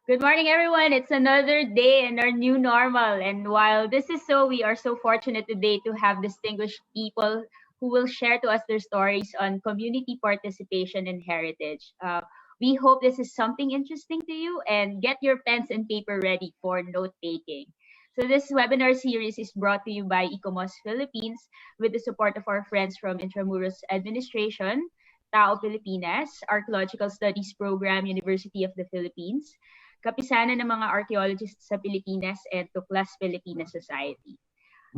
Good morning, everyone. It's another day in our new normal. And while this is so, we are so fortunate today to have distinguished people who will share to us their stories on community participation and heritage. We hope this is something interesting to you and get your pens and paper ready for note taking. So, this webinar series is brought to you by ICOMOS Philippines with the support of our friends from Intramuros Administration, Tao Pilipinas, Archaeological Studies Program, University of the Philippines, Kapisanan ng mga Archaeologists sa Pilipinas, and Tuklas Filipina Society.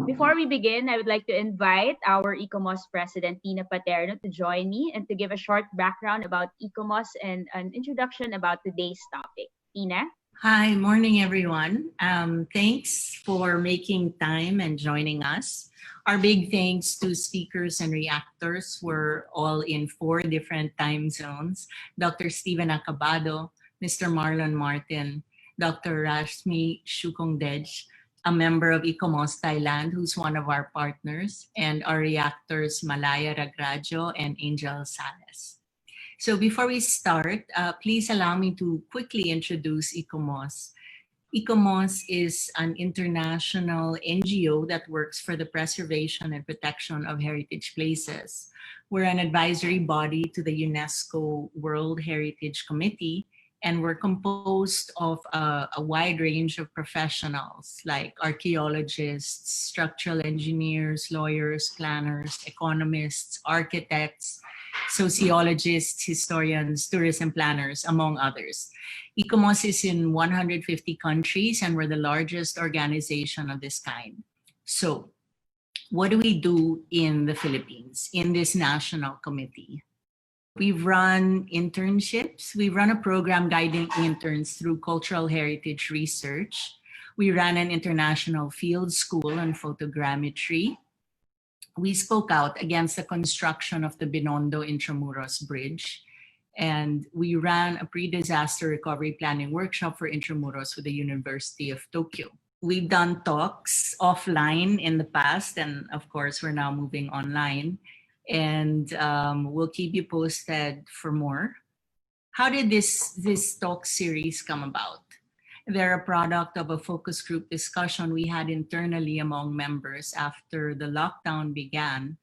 Before we begin, I would like to invite our ICOMOS President, Tina Paterno, to join me and to give a short background about ICOMOS and an introduction about today's topic. Tina? Hi, morning everyone. Thanks for making time and joining us. Our big thanks to speakers and reactors. We're all in 4 different time zones. Dr. Stephen Acabado, Mr. Marlon Martin, Dr. Rasmi Shoocongdej, a member of ICOMOS Thailand, who's one of our partners, and our reactors Malaya, Ragragio, and Angel Sales. So before we start, please allow me to quickly introduce ICOMOS. ICOMOS is an international NGO that works for the preservation and protection of heritage places. We're an advisory body to the UNESCO World Heritage Committee, and we're composed of a wide range of professionals like archaeologists, structural engineers, lawyers, planners, economists, architects, sociologists, historians, tourism planners, among others. ICOMOS is in 150 countries, and we're the largest organization of this kind. So, what do we do in the Philippines, in this national committee? We've run internships. We run a program guiding interns through cultural heritage research. We ran an international field school on photogrammetry. We spoke out against the construction of the Binondo Intramuros Bridge. And we ran a pre-disaster recovery planning workshop for Intramuros with the University of Tokyo. We've done talks offline in the past, and of course, we're now moving online. And we'll keep you posted for more. How did this talk series come about? They're a product of a focus group discussion we had internally among members after the lockdown began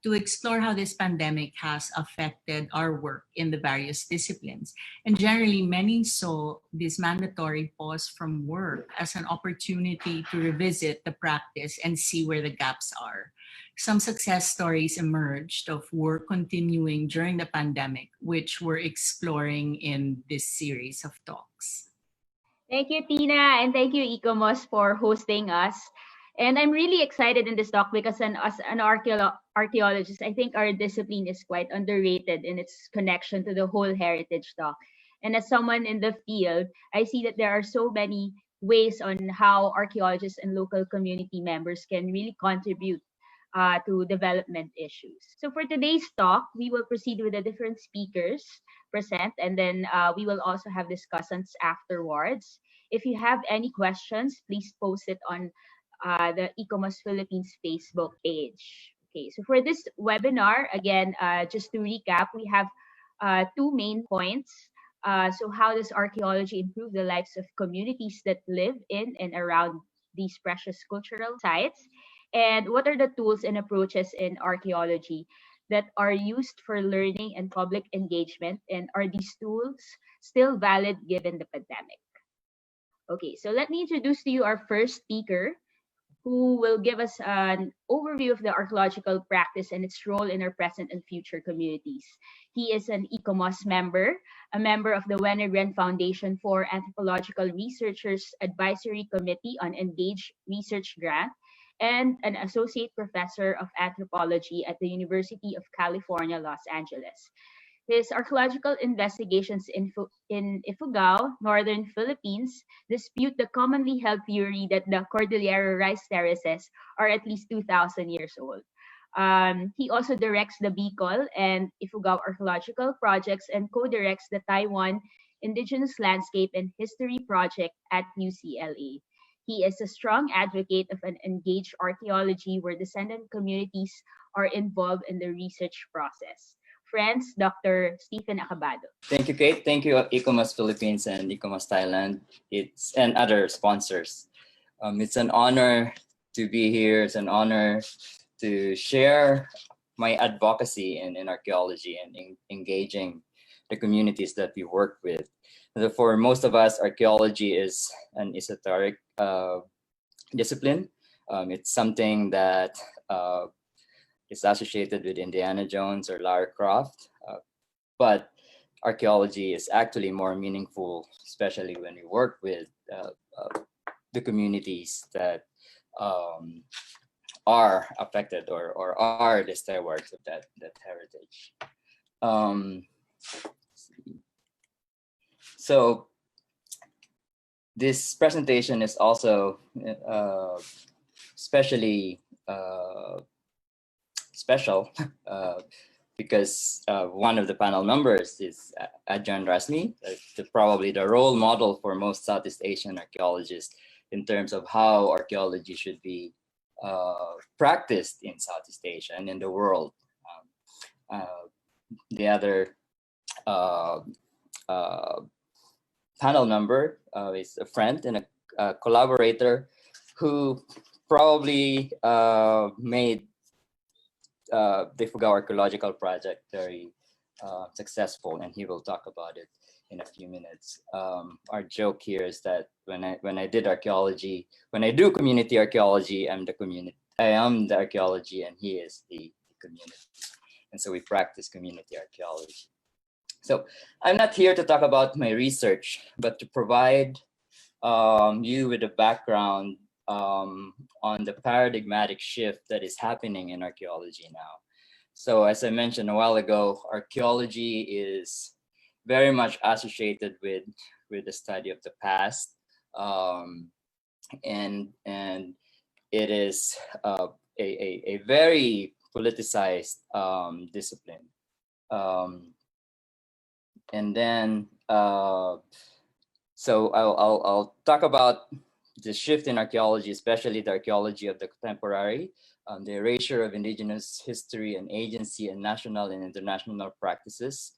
to explore how this pandemic has affected our work in the various disciplines. And generally, many saw this mandatory pause from work as an opportunity to revisit the practice and see where the gaps are. Some success stories emerged of work continuing during the pandemic, which we're exploring in this series of talks. Thank you, Tina, and thank you, ICOMOS, for hosting us. And I'm really excited in this talk because as an archaeologist, I think our discipline is quite underrated in its connection to the whole heritage talk. And as someone in the field, I see that there are so many ways on how archaeologists and local community members can really contribute to development issues. So for today's talk, we will proceed with the different speakers present, and then we will also have discussions afterwards. If you have any questions, please post it on the ICOMOS Philippines Facebook page. Okay, so for this webinar, again, just to recap, we have 2 main points. So how does archaeology improve the lives of communities that live in and around these precious cultural sites? And what are the tools and approaches in archaeology that are used for learning and public engagement? And are these tools still valid given the pandemic? Okay, so let me introduce to you our first speaker, who will give us an overview of the archaeological practice and its role in our present and future communities. He is an ICOMOS member, a member of the Wenner-Gren Foundation for Anthropological Researchers Advisory Committee on Engaged Research Grant, and an associate professor of anthropology at the University of California, Los Angeles. His archaeological investigations in Ifugao, northern Philippines, dispute the commonly held theory that the Cordillera rice terraces are at least 2,000 years old. He also directs the Bicol and Ifugao archaeological projects and co-directs the Taiwan Indigenous Landscape and History Project at UCLA. He is a strong advocate of an engaged archaeology where descendant communities are involved in the research process. friends, Dr. Stephen Acabado. Thank you, Kate. Thank you, ICOMOS Philippines and ICOMOS Thailand. And other sponsors. It's an honor to be here. It's an honor to share my advocacy in archaeology and engaging the communities that we work with. For most of us, archaeology is an esoteric discipline. It's something that is associated with Indiana Jones or Lara Croft, but archaeology is actually more meaningful, especially when we work with the communities that are affected or are the stewards of that heritage. So this presentation is also especially special because one of the panel members is Adjan Rasmi, probably the role model for most Southeast Asian archaeologists in terms of how archaeology should be practiced in Southeast Asia and in the world. The other panel member is a friend and a collaborator who probably made the Ifugao archaeological project very successful, and he will talk about it in a few minutes. Our joke here is that when I did archaeology, when I do community archaeology, I am the archaeology, and he is the community, and so we practice community archaeology. So I'm not here to talk about my research, but to provide you with a background on the paradigmatic shift that is happening in archaeology now. So as I mentioned a while ago, archaeology is very much associated with the study of the past, and it is a very politicized discipline. And then, so I'll talk about the shift in archaeology, especially the archaeology of the contemporary, the erasure of indigenous history and agency and national and international practices,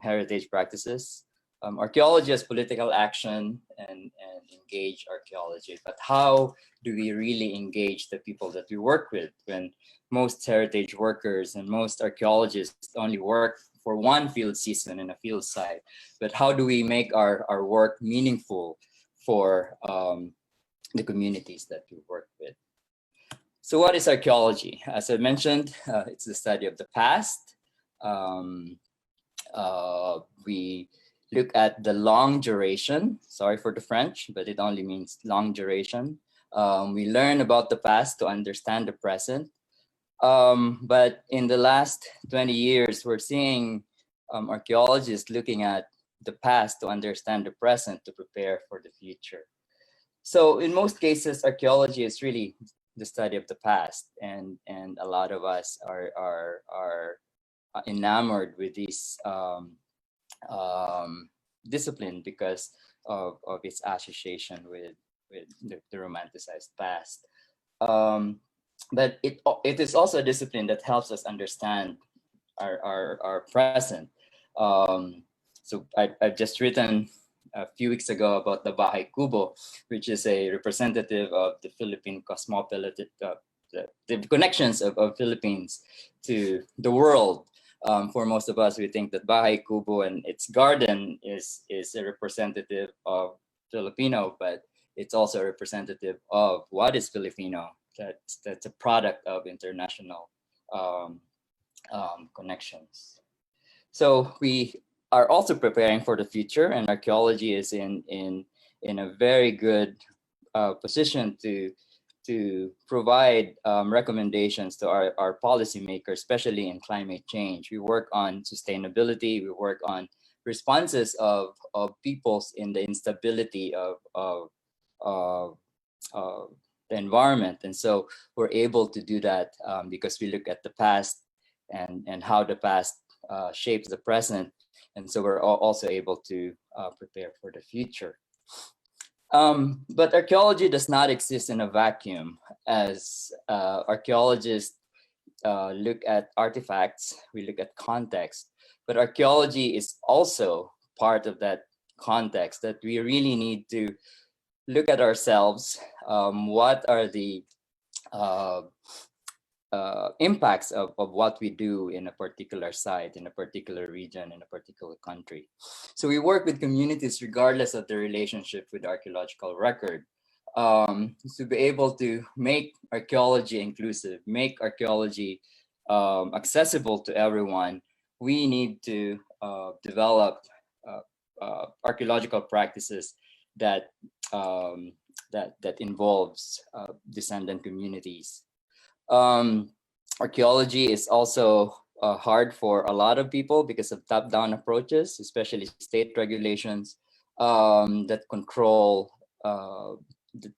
heritage practices. Archaeology as political action and engage archaeology, but how do we really engage the people that we work with when most heritage workers and most archaeologists only work for one field season in a field site? But how do we make our work meaningful for the communities that we work with? So what is archaeology? As I mentioned, it's the study of the past. We look at the long duration, sorry for the French, but it only means long duration. We learn about the past to understand the present. But in the last 20 years, we're seeing archaeologists looking at the past to understand the present to prepare for the future. So in most cases, archaeology is really the study of the past, and a lot of us are enamored with this discipline because of its association with the romanticized past. But it is also a discipline that helps us understand our present. So I've just written a few weeks ago about the Bahay Kubo, which is a representative of the Philippine cosmopolitan, the connections of Philippines to the world. For most of us, we think that Bahay Kubo and its garden is a representative of Filipino, but it's also a representative of what is Filipino. That's a product of international connections. So we are also preparing for the future, and archaeology is in a very good position to provide recommendations to our policymakers, especially in climate change. We work on sustainability. We work on responses of peoples in the instability of the environment, and so we're able to do that because we look at the past and how the past shapes the present, and so we're also able to prepare for the future. But archaeology does not exist in a vacuum, as archaeologists look at artifacts, we look at context, but archaeology is also part of that context, that we really need to look at ourselves. What are the impacts of what we do in a particular site, in a particular region, in a particular country? So we work with communities regardless of their relationship with archaeological record, to be able to make archaeology inclusive, make archaeology accessible to everyone. We need to develop archaeological practices that that involves descendant communities. Archaeology is also hard for a lot of people because of top-down approaches, especially state regulations that control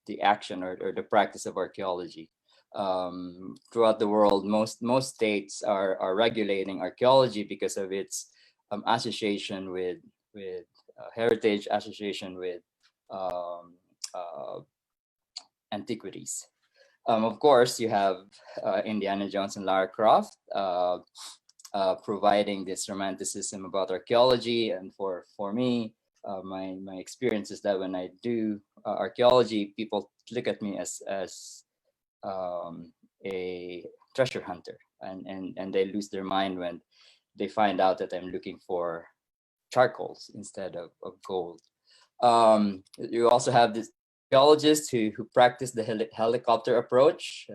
the action or the practice of archaeology. Throughout the world, most states are regulating archaeology because of its association with heritage, association with antiquities. Of course, you have Indiana Jones and Lara Croft providing this romanticism about archaeology. And for me, my experience is that when I do archaeology, people look at me as a treasure hunter, and they lose their mind when they find out that I'm looking for charcoals instead of gold. You also have this archaeologists who practice the helicopter approach,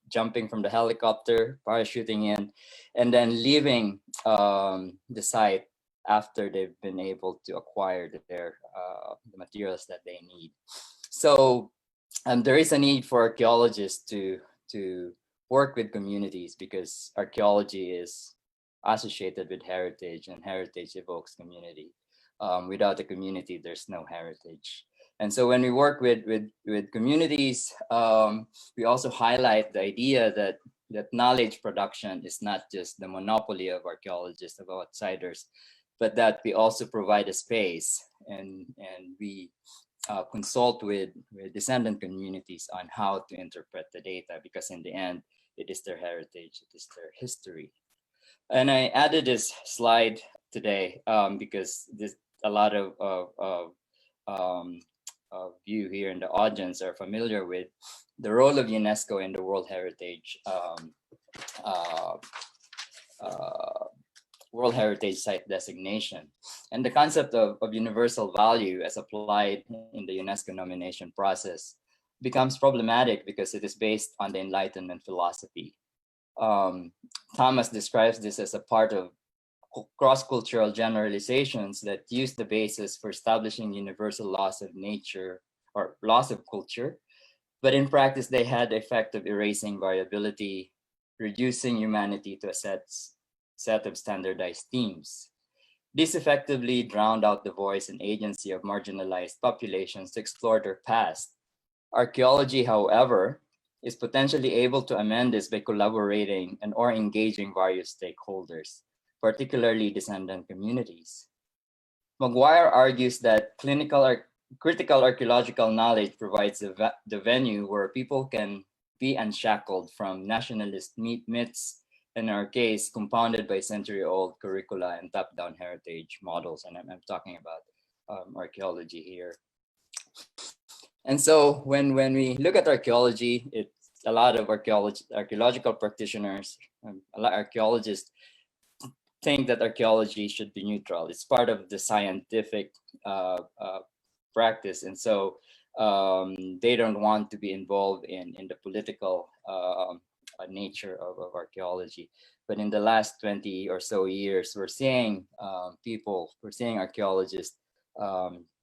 jumping from the helicopter, parachuting in, and then leaving the site after they've been able to acquire the materials that they need. So there is a need for archaeologists to work with communities, because archaeology is associated with heritage, and heritage evokes community. Without a community, there's no heritage. And so when we work with communities, we also highlight the idea that knowledge production is not just the monopoly of archaeologists, of outsiders, but that we also provide a space, and we consult with descendant communities on how to interpret the data, because in the end, it is their heritage, it is their history. And I added this slide today because there's a lot of you here in the audience are familiar with the role of UNESCO in the World Heritage World Heritage Site designation, and the concept of universal value as applied in the UNESCO nomination process becomes problematic because it is based on the Enlightenment philosophy. Thomas describes this as a part of cross-cultural generalizations that use the basis for establishing universal laws of nature or laws of culture, but in practice they had the effect of erasing variability, reducing humanity to a set of standardized themes. This effectively drowned out the voice and agency of marginalized populations to explore their past. Archaeology, however, is potentially able to amend this by collaborating and or engaging various stakeholders, particularly descendant communities. Maguire argues that critical archaeological knowledge provides the venue where people can be unshackled from nationalist myths, in our case, compounded by century-old curricula and top-down heritage models. And I'm talking about archaeology here. And so when we look at archaeology, it's a lot of archaeological practitioners, a lot of archaeologists think that archaeology should be neutral. It's part of the scientific practice. And so they don't want to be involved in the political nature of archaeology. But in the last 20 or so years, we're seeing archaeologists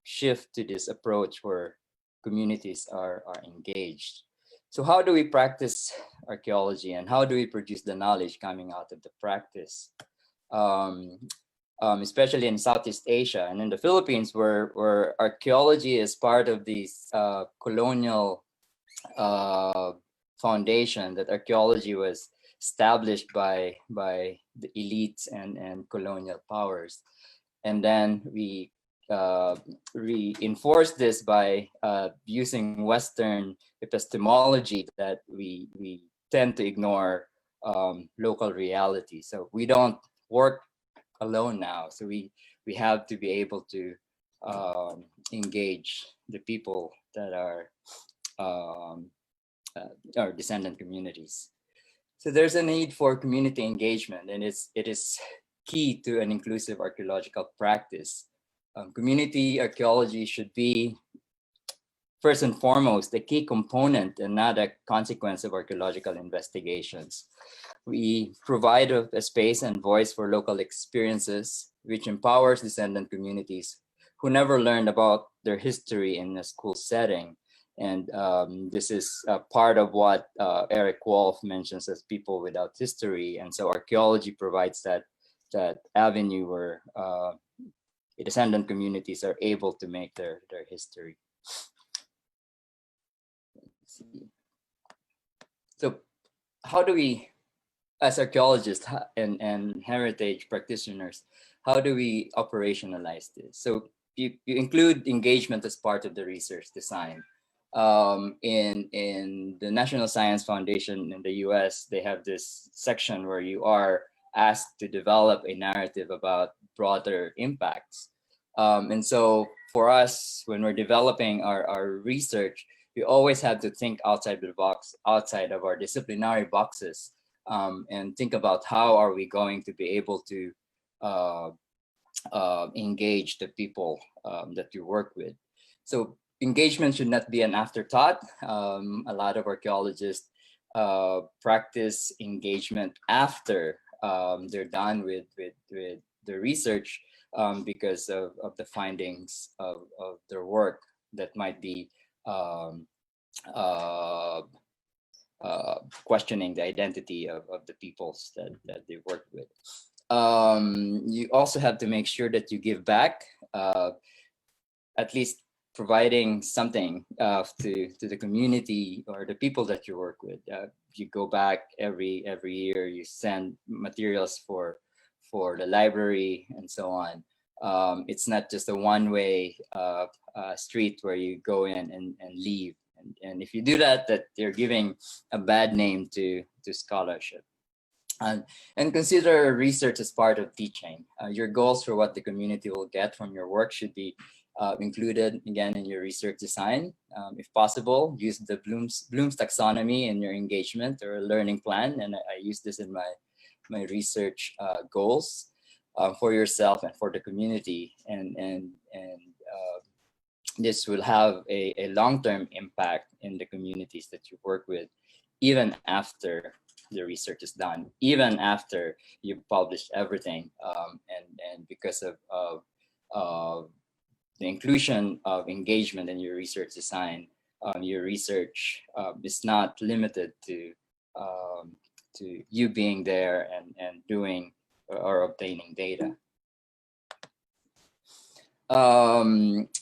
shift to this approach where communities are engaged. So how do we practice archaeology, and how do we produce the knowledge coming out of the practice? Especially in Southeast Asia and in the Philippines, where archaeology is part of this colonial foundation, that archaeology was established by the elites and colonial powers. And then we reinforce this by using Western epistemology that we tend to ignore local reality. So we don't work alone now. So we have to be able to engage the people that are our descendant communities. So there's a need for community engagement, and it is key to an inclusive archaeological practice. Community archaeology should be first and foremost a key component and not a consequence of archaeological investigations. We provide a space and voice for local experiences, which empowers descendant communities who never learned about their history in a school setting. And this is part of what Eric Wolf mentions as people without history. And so archaeology provides that avenue where descendant communities are able to make their history. Let's see. So how do we, as archaeologists and heritage practitioners, how do we operationalize this? So you include engagement as part of the research design. In the National Science Foundation in the US, they have this section where you are asked to develop a narrative about broader impacts. And so for us, when we're developing our research, we always have to think outside the box, outside of our disciplinary boxes, and think about how are we going to be able to engage the people that you work with. So engagement should not be an afterthought. A lot of archaeologists practice engagement after they're done with the research because of the findings of their work that might be questioning the identity of the peoples that they work with. You also have to make sure that you give back, at least providing something to the community or the people that you work with. You go back every year, you send materials for the library and so on. It's not just a one-way street where you go in and leave. And if you do that you're giving a bad name to scholarship. And consider research as part of teaching. Your goals for what the community will get from your work should be included again in your research design. If possible, use the Bloom's taxonomy in your engagement or learning plan. And I use this in my research goals for yourself and for the community. And this will have a long-term impact in the communities that you work with, even after the research is done, even after you've published everything. And because of the inclusion of engagement in your research design, your research is not limited to you being there and doing or obtaining data.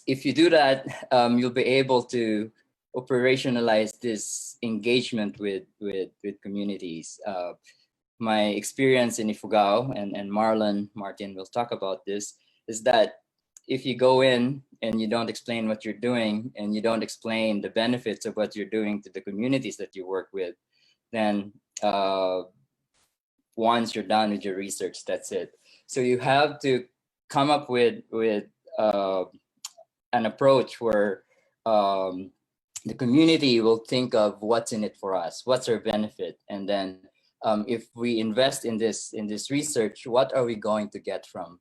If you do that, you'll be able to operationalize this engagement with communities. My experience in Ifugao, and Martin will talk about this, is that if you go in and you don't explain what you're doing and you don't explain the benefits of what you're doing to the communities that you work with, then once you're done with your research, that's it. So you have to come up with an approach where the community will think of what's in it for us, what's our benefit, and then if we invest in this research, what are we going to get from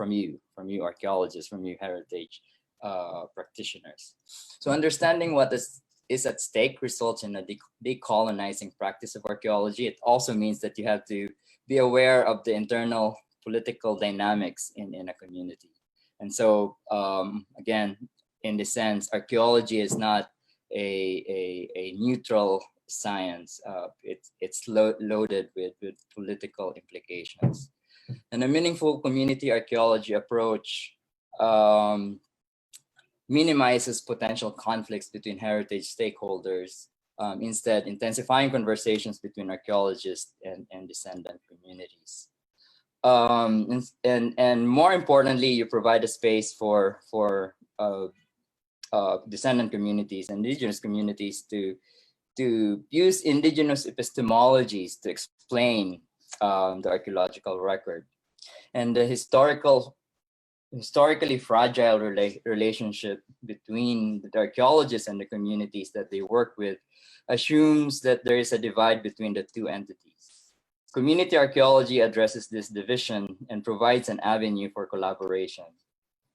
you archaeologists, from you heritage practitioners? So understanding what is at stake results in a decolonizing practice of archaeology. It also means that you have to be aware of the internal political dynamics in a community. And so again, in this sense, archaeology is not a neutral science. It's loaded with political implications. And a meaningful community archaeology approach minimizes potential conflicts between heritage stakeholders, instead intensifying conversations between archaeologists and descendant communities. And more importantly, you provide a space for descendant communities, indigenous communities to to use indigenous epistemologies to explain the archaeological record. And the historically fragile relationship between the archaeologists and the communities that they work with assumes that there is a divide between the two entities. Community archaeology addresses this division and provides an avenue for collaboration.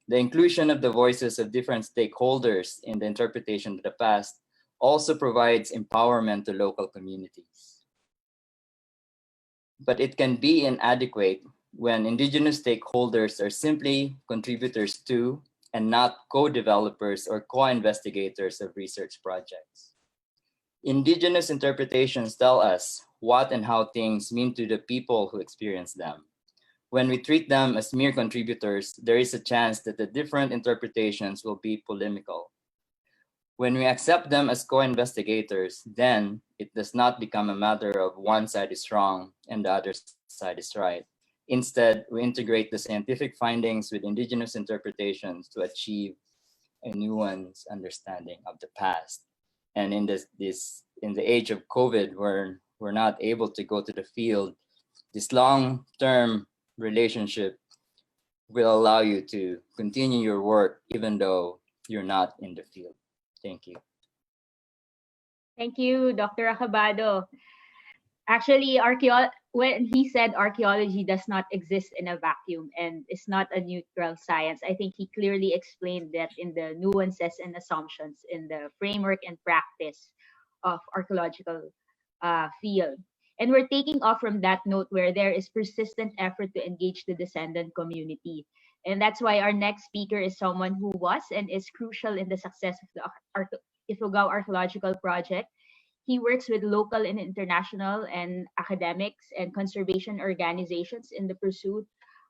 The inclusion of the voices of different stakeholders in the interpretation of the past also provides empowerment to local communities. But it can be inadequate when indigenous stakeholders are simply contributors to and not co-developers or co-investigators of research projects. Indigenous interpretations tell us what and how things mean to the people who experience them. When we treat them as mere contributors, there is a chance that the different interpretations will be polemical. When we accept them as co-investigators, then it does not become a matter of one side is wrong and the other side is right. Instead, we integrate the scientific findings with indigenous interpretations to achieve a nuanced understanding of the past. And in in the age of COVID, where we're not able to go to the field, this long-term relationship will allow you to continue your work even though you're not in the field. Thank you. Thank you, Dr. Acabado. Actually, when he said archaeology does not exist in a vacuum and is not a neutral science, I think he clearly explained that in the nuances and assumptions in the framework and practice of archaeological field. And we're taking off from that note where there is persistent effort to engage the descendant community. And that's why our next speaker is someone who was and is crucial in the success of the Ifugao Archaeological Project. He works with local and international and academics and conservation organizations in the pursuit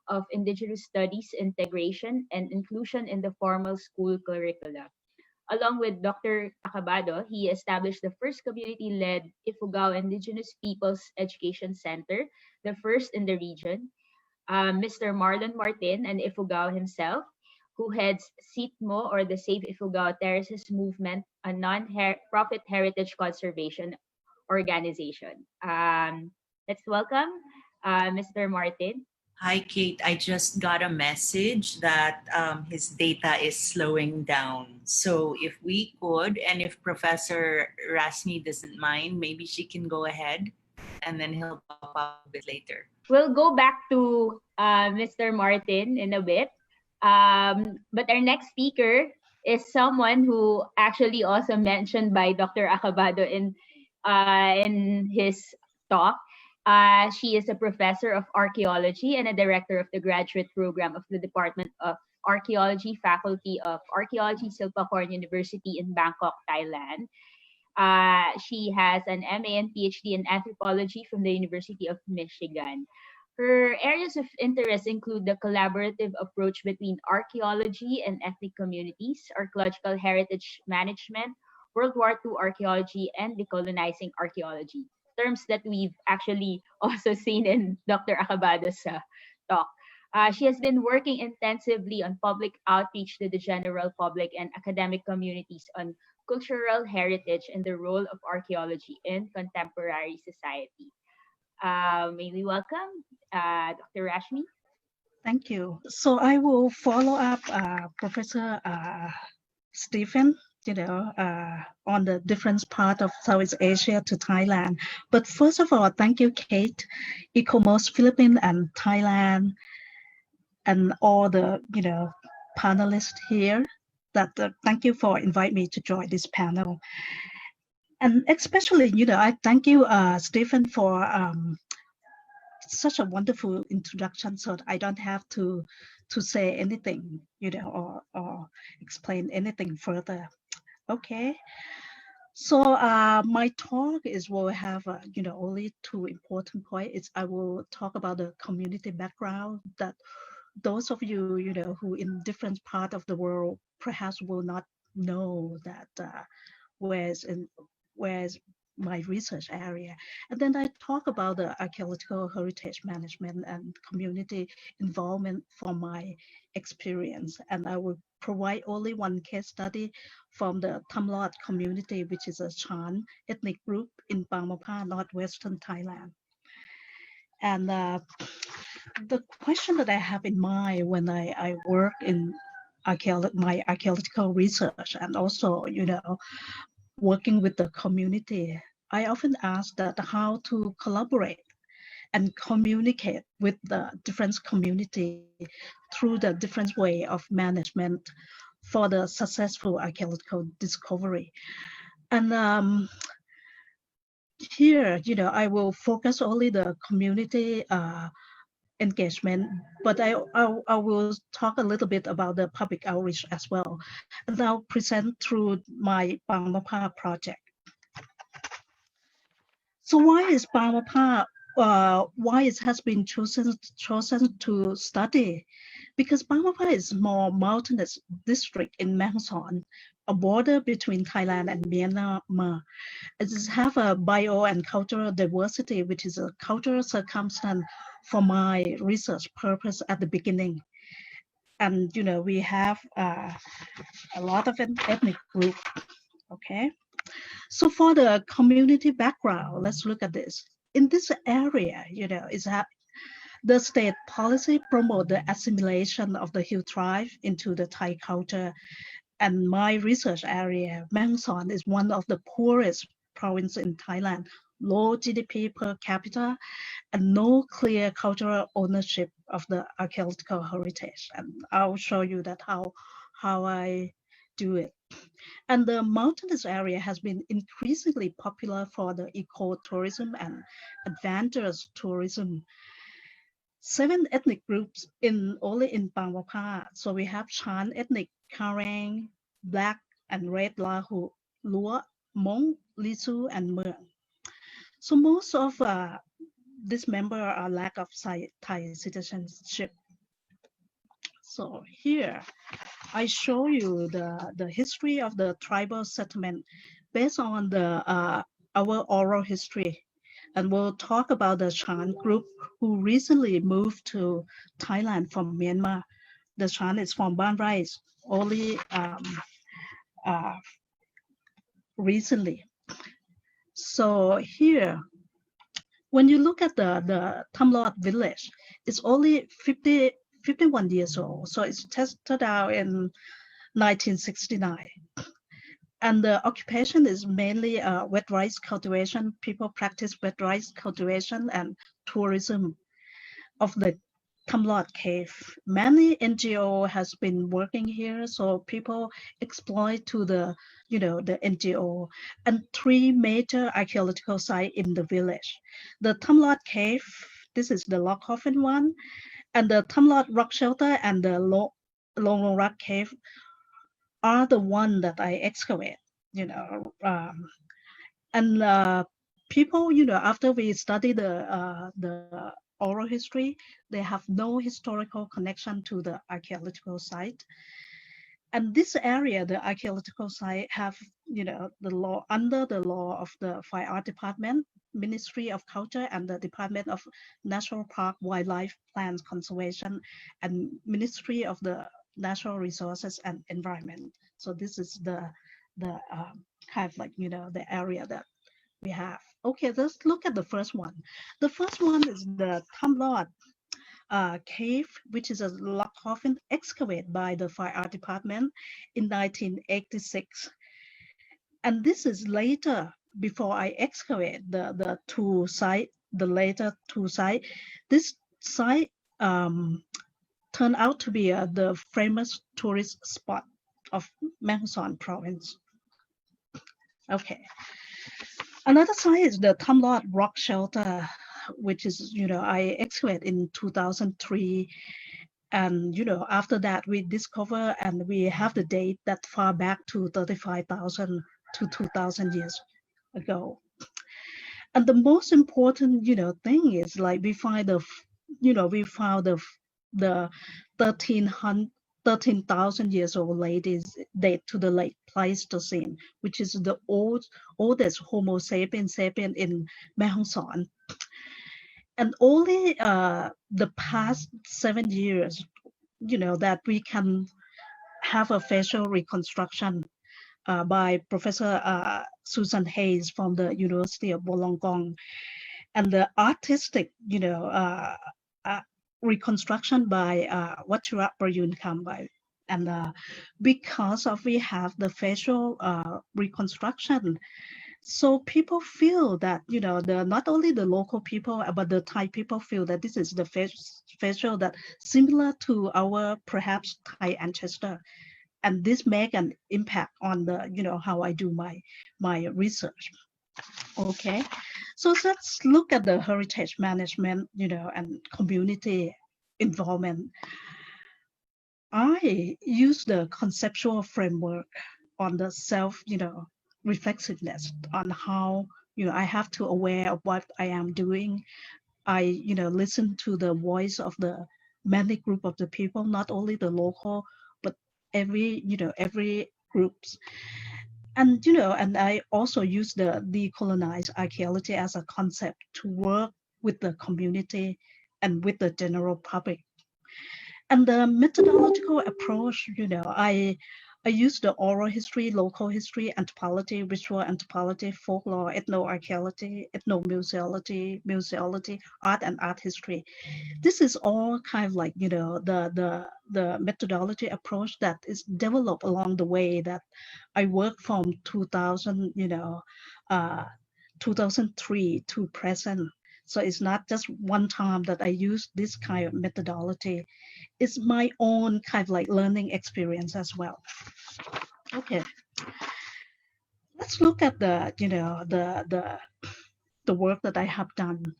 of indigenous studies, integration, and inclusion in the formal school curricula. Along with Dr. Acabado, he established the first community-led Ifugao Indigenous Peoples Education Center, the first in the region. Mr. Marlon Martin, an Ifugao himself, who heads SITMO, or the Save Ifugao Terraces movement, a non-profit heritage conservation organization. Let's welcome Mr. Martin. Hi, Kate. I just got a message that his data is slowing down. So if we could, and if Professor Rasmi doesn't mind, maybe she can go ahead and then he'll pop up a bit later. We'll go back to Mr. Martin in a bit. But our next speaker is someone who actually also mentioned by Dr. Acabado in his talk. She is a professor of archaeology and a director of the graduate program of the Department of Archaeology, Faculty of Archaeology, Silpakorn University in Bangkok, Thailand. She has an MA and PhD in anthropology from the University of Michigan. Her areas of interest include the collaborative approach between archaeology and ethnic communities, archaeological heritage management, World War II archaeology, and decolonizing archaeology, terms that we've actually also seen in Dr. Acabado's talk. She has been working intensively on public outreach to the general public and academic communities on cultural heritage and the role of archaeology in contemporary society. May we welcome Dr. Rashmi? Thank you. So I will follow up Professor Stephen, on the different part of Southeast Asia to Thailand. But first of all, thank you, Kate, ICOMOS, Philippines and Thailand, and all the, panelists here. Thank you for inviting me to join this panel. And especially, I thank you, Stephen, for such a wonderful introduction, so I don't have to say anything, or explain anything further. Okay. So my talk will have, only two important points. I will talk about the community background that those of you, who in different parts of the world perhaps will not know that whereas my research area. And then I talk about the archaeological heritage management and community involvement from my experience. And I will provide only one case study from the Thamlot community, which is a Chan ethnic group in Mapha, northwestern Thailand. And the question that I have in mind when I work in my archaeological research, and also, working with the community, I often ask that how to collaborate and communicate with the different community through the different way of management for the successful archaeological discovery. And here, I will focus only the community engagement, but I will talk a little bit about the public outreach as well, and I'll present through my Mapha project. So why is Mapha? Why it has been chosen to study? Because Mapha is more mountainous district in Mae Hong Son, a border between Thailand and Myanmar. It has a bio and cultural diversity, which is a cultural circumstance for my research purpose at the beginning. And we have a lot of ethnic group. Okay, so for the community background, let's look at this. In this area, the state policy promote the assimilation of the Hill tribe into the Thai culture. And my research area, Mae Hong Son, is one of the poorest province in Thailand, low GDP per capita, and no clear cultural ownership of the archaeological heritage. And I'll show you that how I do it. And the mountainous area has been increasingly popular for the ecotourism and adventurous tourism. 7 ethnic groups only in Mapha. So we have Chan ethnic, Karang, Black and Red Lahu, Lua, Hmong, Lisu, and Mueang. So most of these members are lack of Thai citizenship. So here, I show you the history of the tribal settlement based on our oral history. And we'll talk about the Chan group who recently moved to Thailand from Myanmar. The Chan is from Ban Rais, only recently. So here, when you look at the Thamlot village, it's only 51 years old. So it's tested out in 1969. And the occupation is mainly wet rice cultivation. People practice wet rice cultivation and tourism of the Thamlot cave. Many NGO has been working here, so people exploit to the NGO, and 3 major archaeological sites in the village. The Thamlot cave, this is the log coffin one, and the Thamlot rock shelter and the Long Rock cave are the one that I excavate. And people, after we study the oral history, they have no historical connection to the archaeological site. And this area, the archaeological site, have the law under the law of the Fine Art Department, Ministry of Culture, and the Department of National Park, Wildlife, Plants Conservation, and Ministry of the Natural Resources and Environment. So this is the kind of the area that we have. Okay, let's look at the first one. The first one is the Thamlot cave, which is a log coffin excavated by the Fine Art Department in 1986. And this is later, before I excavate the later two sites. This site turned out to be the famous tourist spot of Mae Hong Son province. Okay. Another site is the Thamlot rock shelter, which is, I excavated in 2003. And, after that we discover and we have the date that far back to 35,000 to 2,000 years ago. And the most important, thing is we find the 1300 13,000 years old date to the late Pleistocene, which is the oldest Homo sapien in Mae Hong Son. And only the past 7 years, that we can have a facial reconstruction by Professor Susan Hayes from the University of Wollongong, and the artistic, reconstruction by Wachirat Prayunkambai. And because of we have the facial reconstruction, so people feel that, not only the local people, but the Thai people feel that this is the facial that similar to our perhaps Thai ancestor. And this make an impact on the, how I do my research. Okay, so let's look at the heritage management, and community involvement. I use the conceptual framework on the self, reflexiveness on how, I have to aware of what I am doing. I, listen to the voice of the many group of the people, not only the local, but every groups. And, and I also use the decolonized archaeology as a concept to work with the community and with the general public. And the methodological approach, I use the oral history, local history, anthropology, visual anthropology, folklore, ethnoarchaeology, ethnomuseology, art and art history. This is all kind of like, the methodology approach that is developed along the way that I work from 2000, 2003 to present. So it's not just one time that I use this kind of methodology. It's my own kind of like learning experience as well. Okay, let's look at the, the work that I have done.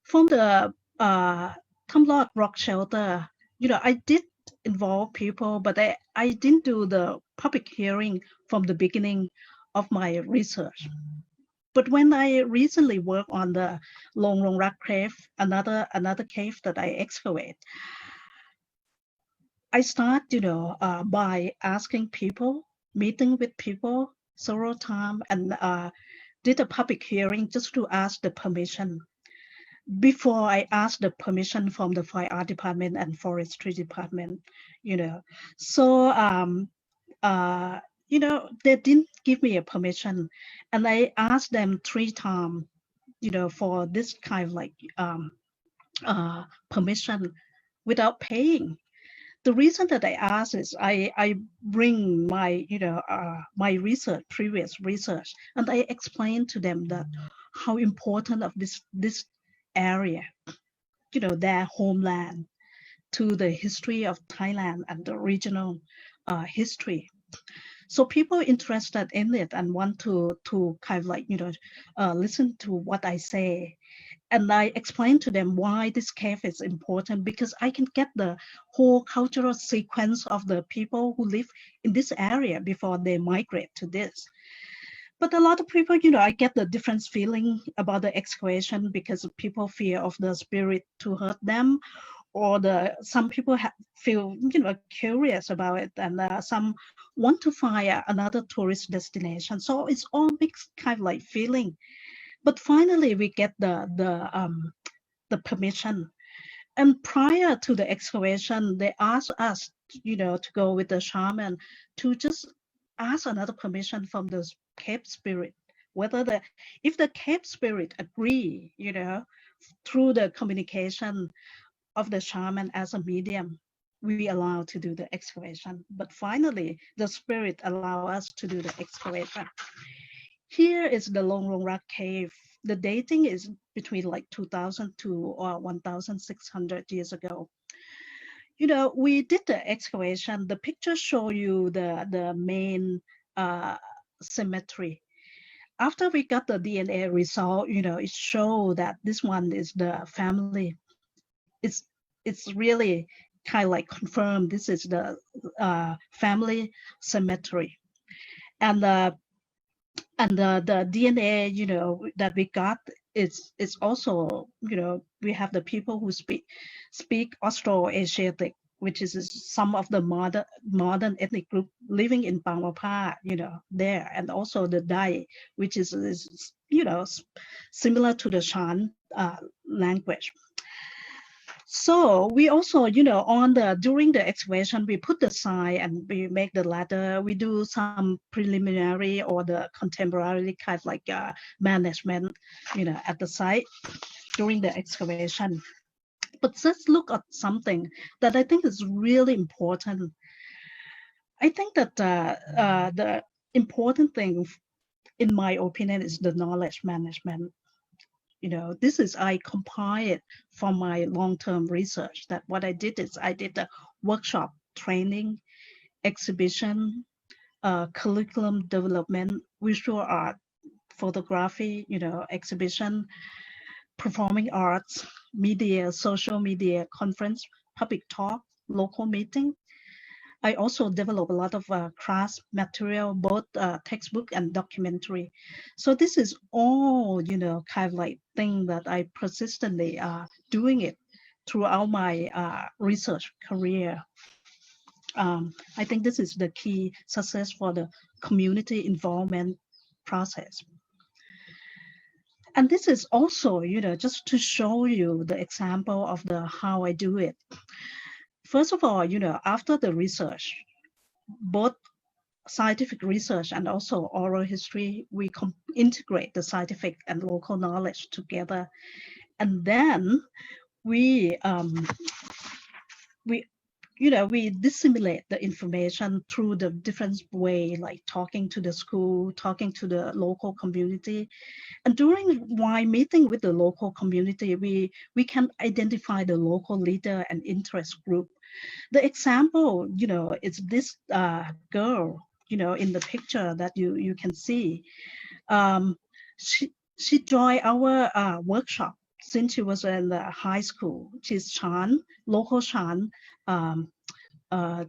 From the Tumblr Rock Shelter, I did involve people, but I didn't do the public hearing from the beginning of my research. But when I recently worked on the Long Rong Rak cave, another cave that I excavate, I start, by asking people, meeting with people several times, and did a public hearing just to ask the permission. Before I asked the permission from the Fine Art Department and Forestry Department, So, they didn't give me a permission, and I asked them 3 times, for this kind of like permission without paying. The reason that I ask is I bring my, my research, previous research, and I explain to them that how important of this area, their homeland, to the history of Thailand and the regional history. So people interested in it and want to kind of like, listen to what I say. And I explain to them why this cave is important, because I can get the whole cultural sequence of the people who live in this area before they migrate to this. But a lot of people, I get the different feeling about the excavation because people fear of the spirit to hurt them, or some people feel, curious about it, and some want to find another tourist destination. So it's all mixed kind of like feeling. But finally, we get the permission. And prior to the excavation, they asked us, to go with the shaman to just ask another permission from the cave spirit, whether if the cave spirit agree, through the communication of the shaman as a medium, we allow to do the excavation. But finally, the spirit allow us to do the excavation. Here is the Long Rong Rak cave. The dating is between like 2002 or 1,600 years ago. We did the excavation. The pictures show you the main cemetery. After we got the DNA result, it showed that this one is the family. It's really kind of like confirmed this is the family cemetery. And the DNA, that we got, it's also, we have the people who speak Austro-Asiatic which is some of the modern ethnic group living in Mapha, there, and also the Dai, which is similar to the Shan language. So we also, during the excavation, we put the sign and we make the ladder. We do some preliminary or the contemporary kind of like management, at the site during the excavation. But let's look at something that I think is really important. I think that the important thing, in my opinion, is the knowledge management. This is, I compile it from my long-term research, that what I did is I did a workshop, training, exhibition, curriculum development, visual art, photography, exhibition, performing arts, media, social media, conference, public talk, local meeting. I also develop a lot of class material, both textbook and documentary. So this is all, kind of like thing that I persistently doing it throughout my research career. I think this is the key success for the community involvement process. And this is also, just to show you the example of how I do it. First of all, after the research, both scientific research and also oral history, we integrate the scientific and local knowledge together. And then we disseminate the information through the different way, like talking to the school, talking to the local community. And while meeting with the local community, we can identify the local leader and interest group. The example, is this girl, in the picture that you can see. She joined our workshop since she was in the high school. She's Shan, local Shan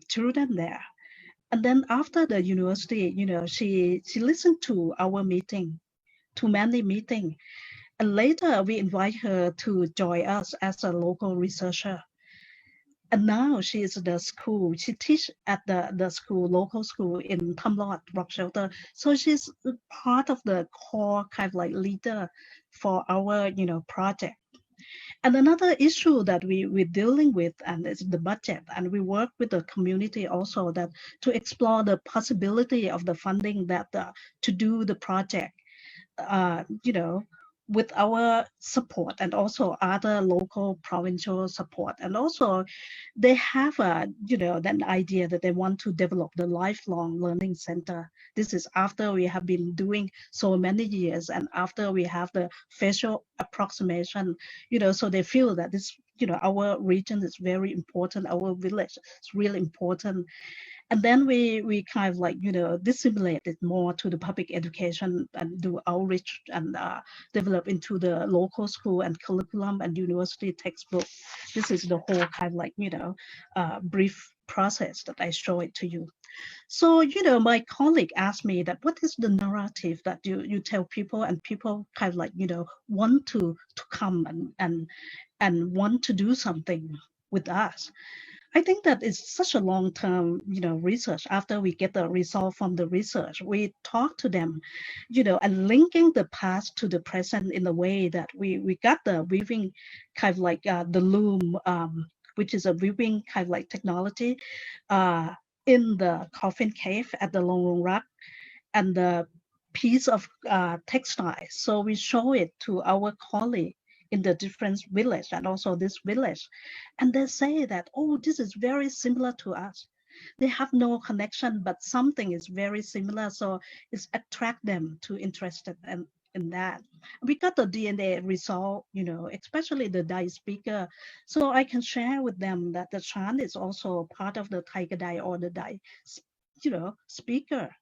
children there. And then after the university, she listened to our meeting, to many meetings. And later we invite her to join us as a local researcher. And now she is at the school. She teach at the school, local school in Tamlot, Rock Shelter. So she's part of the core kind of like leader for our, project. And another issue that we're dealing with and is the budget. And we work with the community also that to explore the possibility of the funding that to do the project, with our support and also other local provincial support. And also they have that idea that they want to develop the lifelong learning center. This is after we have been doing so many years and after we have the facial approximation, so they feel that this, our region is very important, our village is really important. And then we kind of like, disseminate it more to the public education and do outreach and develop into the local school and curriculum and university textbook. This is the whole kind of like, brief process that I show it to you. So, my colleague asked me that what is the narrative that you tell people and people kind of like, want to come and want to do something with us. I think that is such a long-term, research. After we get the result from the research, we talk to them, and linking the past to the present in the way that we got the weaving kind of like the loom, which is a weaving kind of like technology in the coffin cave at the Long Rock, and the piece of textile. So we show it to our colleague in the different village and also this village. And they say that, oh, this is very similar to us. They have no connection, but something is very similar. So it's attract them to interested in that. We got the DNA result, especially the Dai speaker. So I can share with them that the Chan is also part of the Tiger Dai or the Dai, speaker.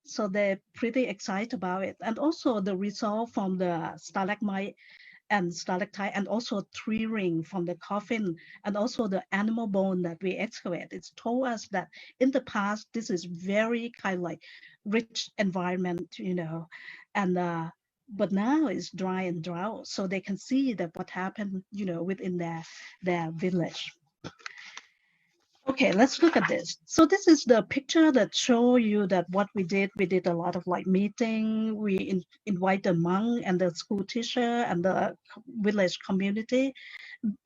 So they're pretty excited about it. And also the result from the stalagmite and stalactite, and also tree ring from the coffin, and also the animal bone that we excavate. It's told us that in the past, this is very kind of like rich environment, and but now it's dry and drought. So they can see that what happened, within their village. Okay, let's look at this. So this is the picture that show you that what we did a lot of like meeting. We invite the monk and the school teacher and the village community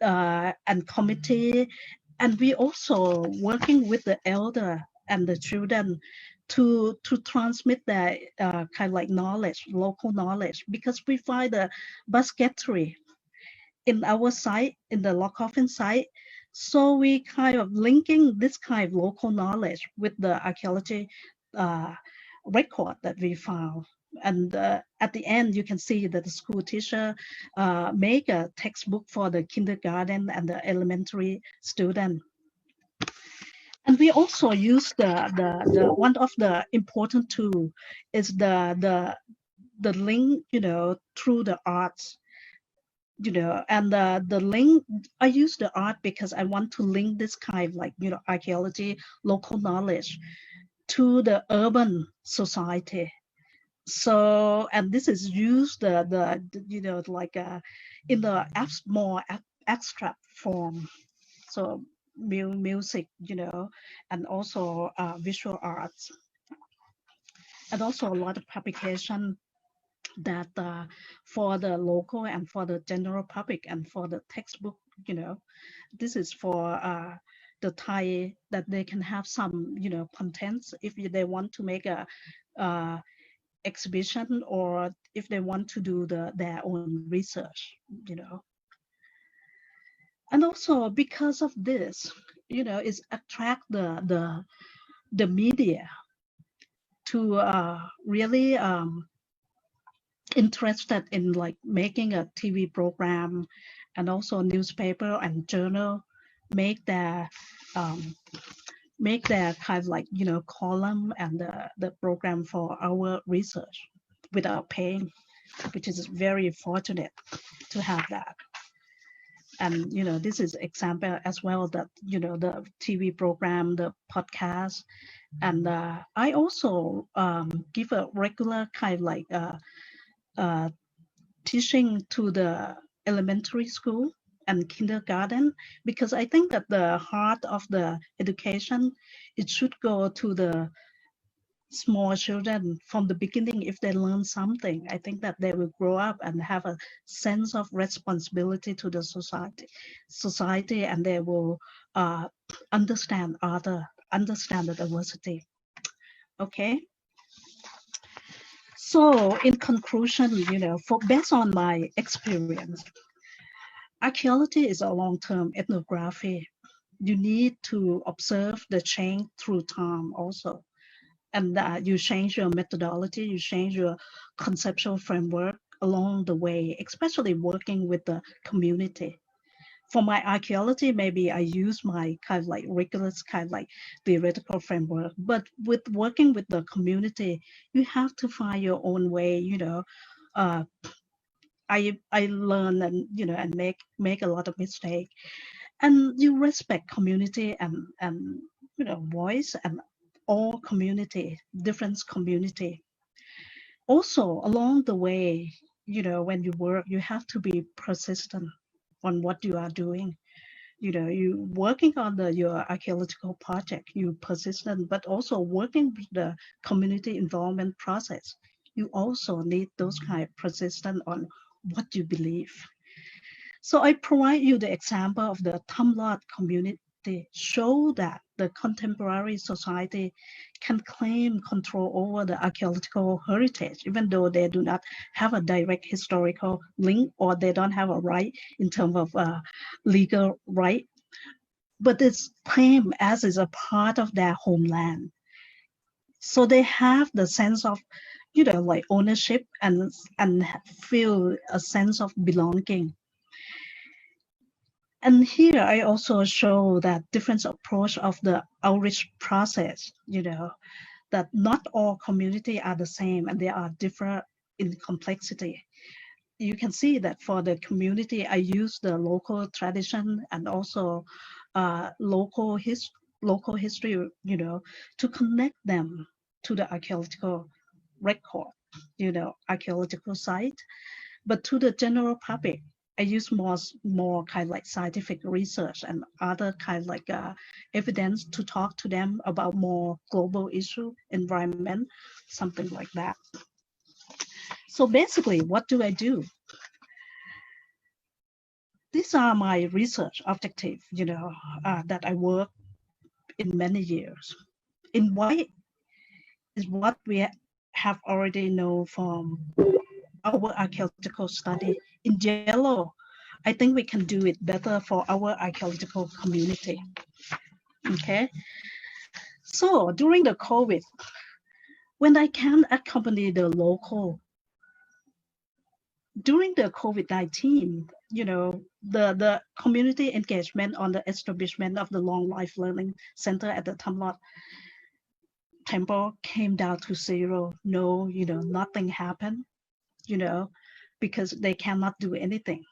and committee. And we also working with the elder and the children to transmit their kind of like knowledge, local knowledge, because we find the basketry in our site, in the log coffin site. So we kind of linking this kind of local knowledge with the archaeology record that we found. And at the end, you can see that the school teacher make a textbook for the kindergarten and the elementary student. And we also use the one of the important tool is the link, through the arts, and the link, I use the art because I want to link this kind of like, archaeology, local knowledge to the urban society. So, and this is used like in the more abstract form. So music, and also visual arts, and also a lot of publication that for the local and for the general public and for the textbook, this is for the Thai, that they can have some, contents if they want to make a exhibition, or if they want to do their own research, And also because of this, is attract the media to really interested in like making a TV program, and also newspaper and journal make their kind of like, column and the program for our research without paying, which is very fortunate to have that. And this is example as well, that the TV program, the podcast. And I also give a regular kind of like teaching to the elementary school and kindergarten, because I think that the heart of the education, it should go to the small children from the beginning. If they learn something, I think that they will grow up and have a sense of responsibility to the society, and they will understand the diversity. Okay. So in conclusion, based on my experience, archaeology is a long-term ethnography. You need to observe the change through time also. And you change your methodology, you change your conceptual framework along the way, especially working with the community. For my archaeology, maybe I use my kind of like rigorous kind of like theoretical framework, but with working with the community, you have to find your own way, I learn and, and make a lot of mistakes, and you respect community and voice and all community, different community. Also along the way, when you work, you have to be persistent on what you are doing. You working on your archaeological project, you persistent, but also working with the community involvement process. You also need those kind of persistent on what you believe. So I provide you the example of the THAM community, show that the contemporary society can claim control over the archaeological heritage, even though they do not have a direct historical link, or they don't have a right in terms of legal right, but it's claimed as is a part of their homeland. So they have the sense of, like ownership and feel a sense of belonging. And here I also show that different approach of the outreach process, that not all community are the same, and they are different in complexity. You can see that for the community, I use the local tradition and also local history, to connect them to the archaeological record, archaeological site. But to the general public, I use more kind of like scientific research and other kind of like evidence to talk to them about more global issue, environment, something like that. So basically, what do I do? These are my research objectives, that I work in many years. In white is what we have already know from our archaeological study. In yellow, I think we can do it better for our archaeological community. Okay. So during the COVID, when I can accompany the local, during the COVID-19, the community engagement on the establishment of the Long Life Learning Center at the THAM temple came down to zero. No, nothing happened, because they cannot do anything.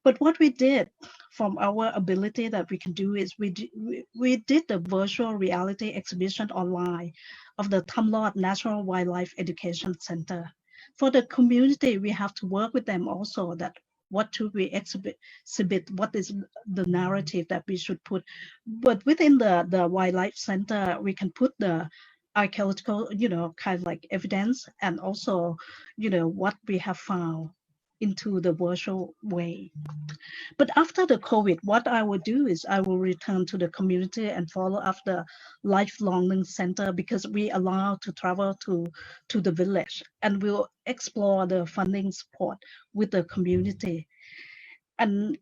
But what we did from our ability that we can do is we did the virtual reality exhibition online of the THAM National Wildlife Education Center. For the community, we have to work with them also that what should we exhibit, what is the narrative that we should put. But within the wildlife center, we can put the archaeological, kind of like evidence and also, what we have found into the virtual way. But after the COVID, what I will do is I will return to the community and follow up the lifelong learning center because we allow to travel to the village and we'll explore the funding support with the community. And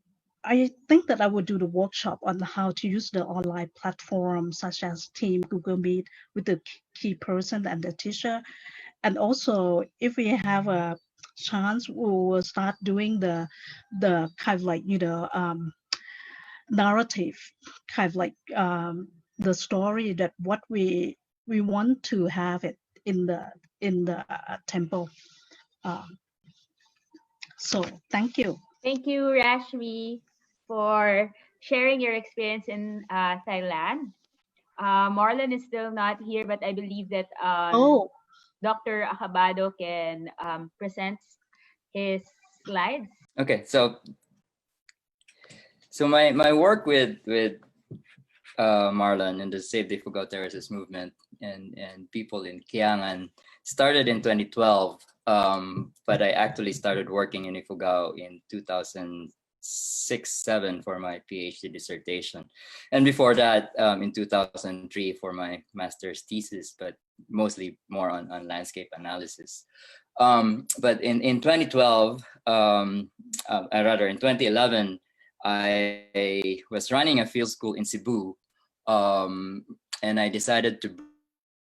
I think that I will do the workshop on how to use the online platform such as Team, Google Meet with the key person and the teacher. And also if we have a chance, we will start doing the kind of like narrative, kind of like the story that what we want to have it in the temple. So thank you. Thank you, Rashmi, for sharing your experience in Thailand. Marlon is still not here, but I believe that Dr. Acabado can present his slides. Okay, so my work with Marlon and the Save the Ifugao Terraces movement and people in Kiangan started in 2012, but I actually started working in Ifugao in 2006-07 for my PhD dissertation, and before that in 2003 for my master's thesis, but mostly more on landscape analysis. But in 2012, rather in 2011, I was running a field school in Cebu, and I decided to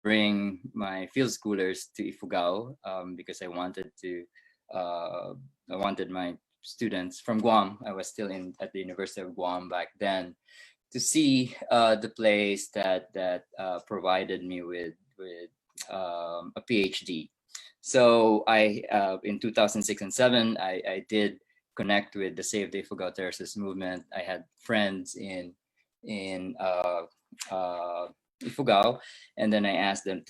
bring my field schoolers to Ifugao because I wanted my students from Guam. I was still at the University of Guam back then, to see the place that provided me with a PhD. So I in 2006 and 2007, I did connect with the Save the Ifugao Terraces movement. I had friends in Ifugao, and then I asked them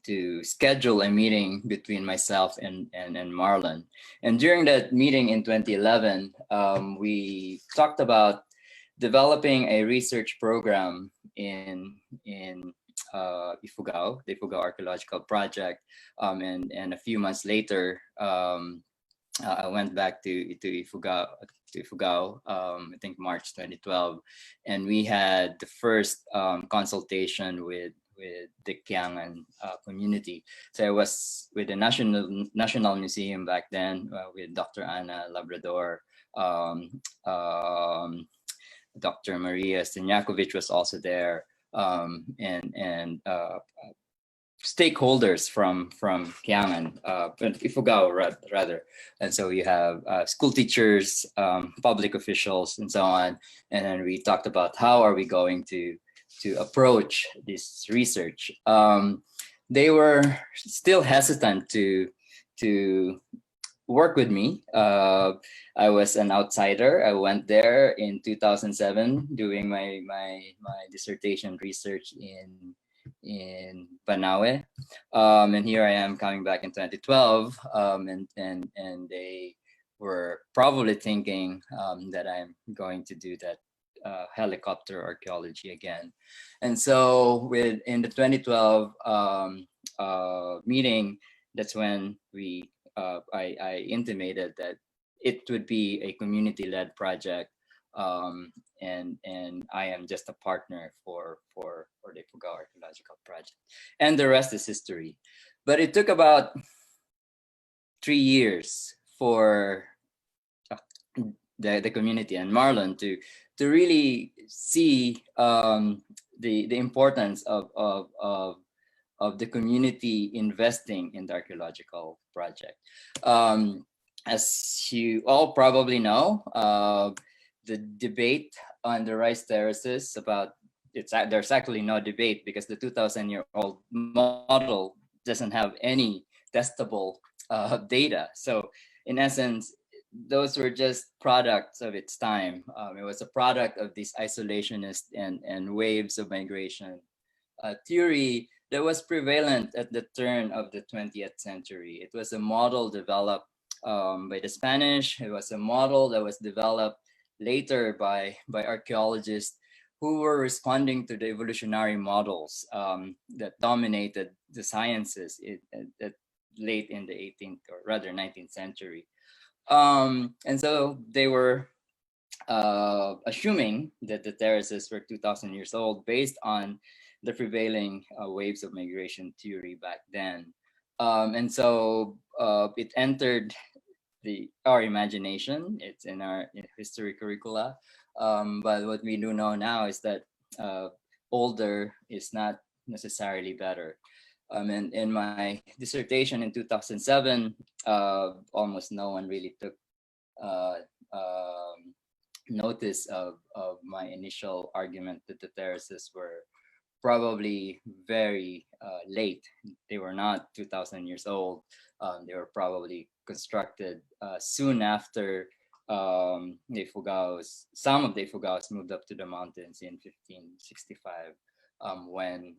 to schedule a meeting between myself and Marlon. And during that meeting in 2011, we talked about developing a research program in Ifugao, the Ifugao Archaeological Project, and a few months later, I went back to Ifugao, I think March 2012, and we had the first consultation with the Kiangan community. So I was with the National Museum back then with Dr. Ana Labrador, Dr. Maria Stanyakovic was also there, and stakeholders from Kiangan, Ifugao rather. And so you have school teachers, public officials, and so on. And then we talked about how are we going to approach this research. They were still hesitant to work with me. I was an outsider. I went there in 2007 doing my dissertation research in Banawe, and here I am coming back in 2012, and they were probably thinking that I'm going to do that helicopter archaeology again. And so in the 2012 meeting, that's when I intimated that it would be a community-led project, and I am just a partner for the Ifugao Archaeological Project, and the rest is history. But it took about 3 years for the community and Marlon to really see the importance of the community investing in the archaeological project. As you all probably know, the debate on the rice terraces there's actually no debate because the 2,000-year-old model doesn't have any testable data. So in essence, those were just products of its time. It was a product of this isolationist and waves of migration theory that was prevalent at the turn of the 20th century. It was a model developed by the Spanish. It was a model that was developed later by archaeologists who were responding to the evolutionary models that dominated the sciences late in the 18th or rather 19th century. And so they were assuming that the terraces were 2,000 years old based on the prevailing waves of migration theory back then. And so it entered our imagination. It's in our history curricula. But what we do know now is that older is not necessarily better. And in my dissertation in 2007, almost no one really took notice of my initial argument that the terraces were probably very late. They were not 2,000 years old. They were probably constructed soon after some of the Ifugaos moved up to the mountains in 1565, when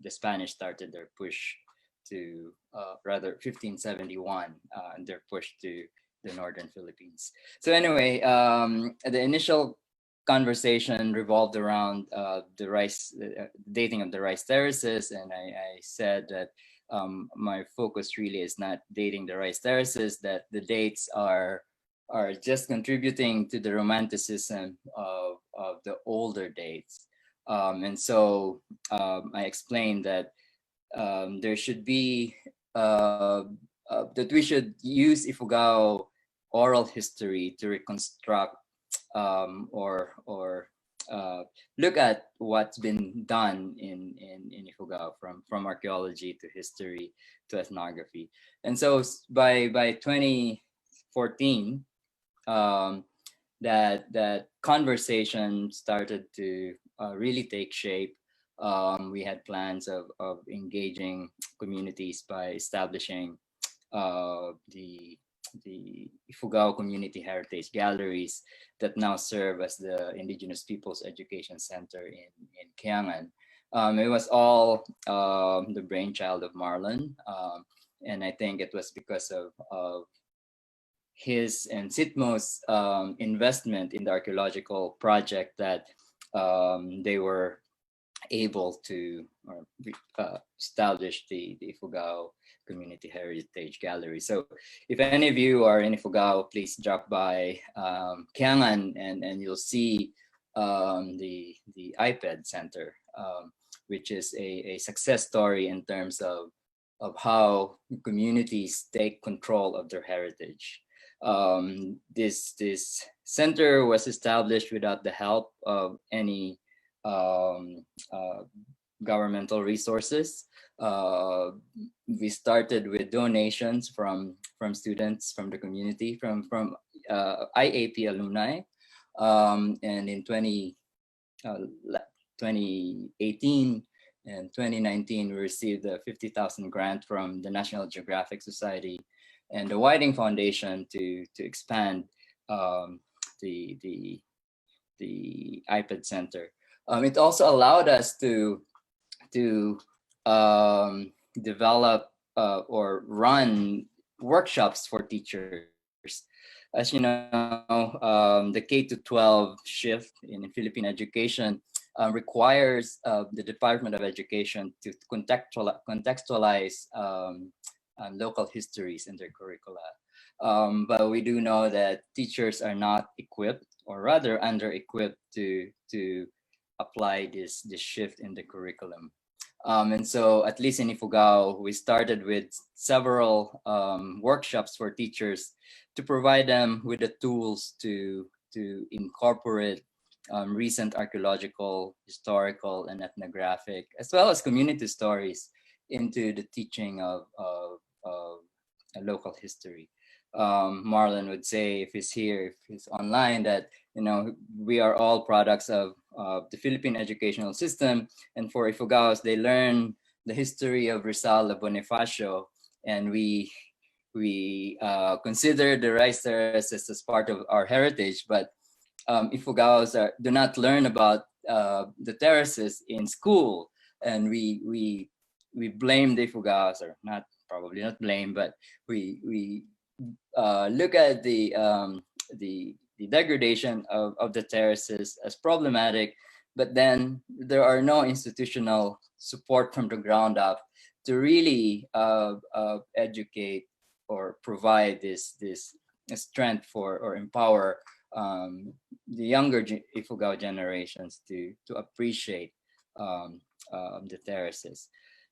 the Spanish started their push to, rather 1571, their push to the northern Philippines. So anyway, the initial conversation revolved around the dating of the rice terraces, and I said that my focus really is not dating the rice terraces, that the dates are just contributing to the romanticism of the older dates. And so I explained that there should be that we should use Ifugao oral history to reconstruct or look at what's been done in Ifugao from archaeology to history to ethnography. And so by 2014, that conversation started to really take shape. We had plans of engaging communities by establishing the Ifugao Community Heritage Galleries that now serve as the Indigenous Peoples Education Center in Kiangan. It was all the brainchild of Marlon, and I think it was because of his and Sitmo's investment in the archaeological project that they were able to establish the Ifugao Community Heritage Gallery. So if any of you are in Ifugao, please drop by Kiangan and you'll see the IPED Center, which is a success story in terms of how communities take control of their heritage. This center was established without the help of any governmental resources. We started with donations from students from the community, from IAP alumni, and in 2018 and 2019 we received a 50,000 grant from the National Geographic Society and the Whiting Foundation to expand the IPED Center. It also allowed us to develop or run workshops for teachers. As you know, the K to 12 shift in Philippine education requires the Department of Education to contextualize local histories in their curricula. But we do know that teachers are not equipped, or rather under-equipped, to apply this shift in the curriculum. And so at least in Ifugao, we started with several workshops for teachers to provide them with the tools to incorporate recent archaeological, historical, and ethnographic, as well as community stories into the teaching of a local history. Marlon would say, if he's here, if he's online, that we are all products of the Philippine educational system, and for Ifugaos, they learn the history of Rizal of Bonifacio, and we consider the rice terraces as part of our heritage, but Ifugaos do not learn about the terraces in school, and we blame the Ifugaos, or probably not blame, but we look at the degradation of the terraces as problematic, but then there are no institutional support from the ground up to really educate or provide this strength for, or empower the younger Ifugao generations to appreciate the terraces.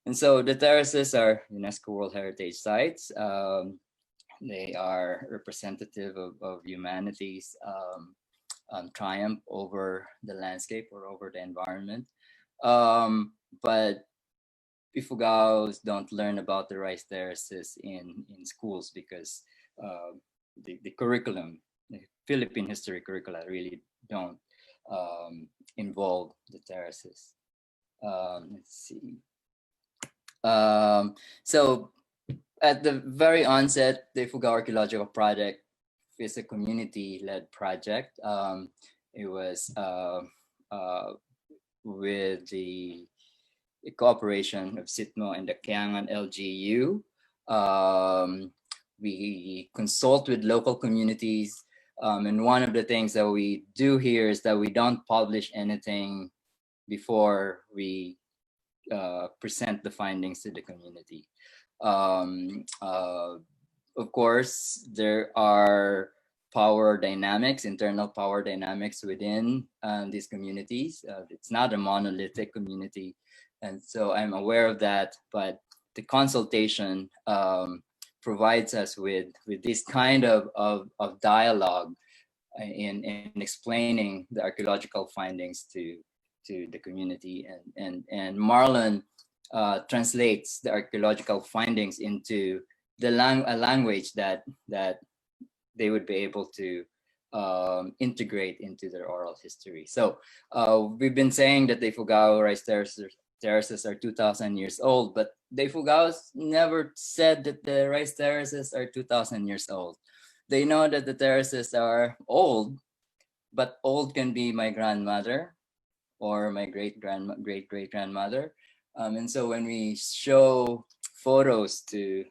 And so the terraces are UNESCO World Heritage Sites. They are representative of humanity's triumph over the landscape or over the environment. But Ifugaos don't learn about the rice terraces in schools because the curriculum, the Philippine history curricula, really don't involve the terraces. Let's see. So at the very onset, the Ifugao Archaeological Project is a community-led project. It was with the cooperation of SITMO and the Kiangan LGU. We consult with local communities. And one of the things that we do here is that we don't publish anything before we present the findings to the community. Of course, there are power dynamics, internal power dynamics within these communities. It's not a monolithic community. And so I'm aware of that, but the consultation provides us with this kind of dialogue in explaining the archaeological findings to the community. And Marlon translates the archaeological findings into a language that they would be able to integrate into their oral history. So we've been saying that the Ifugao rice terraces are 2,000 years old, but the Ifugaos never said that the rice terraces are 2,000 years old. They know that the terraces are old, but old can be my grandmother or my great-great-grandmother. And so when we show photos to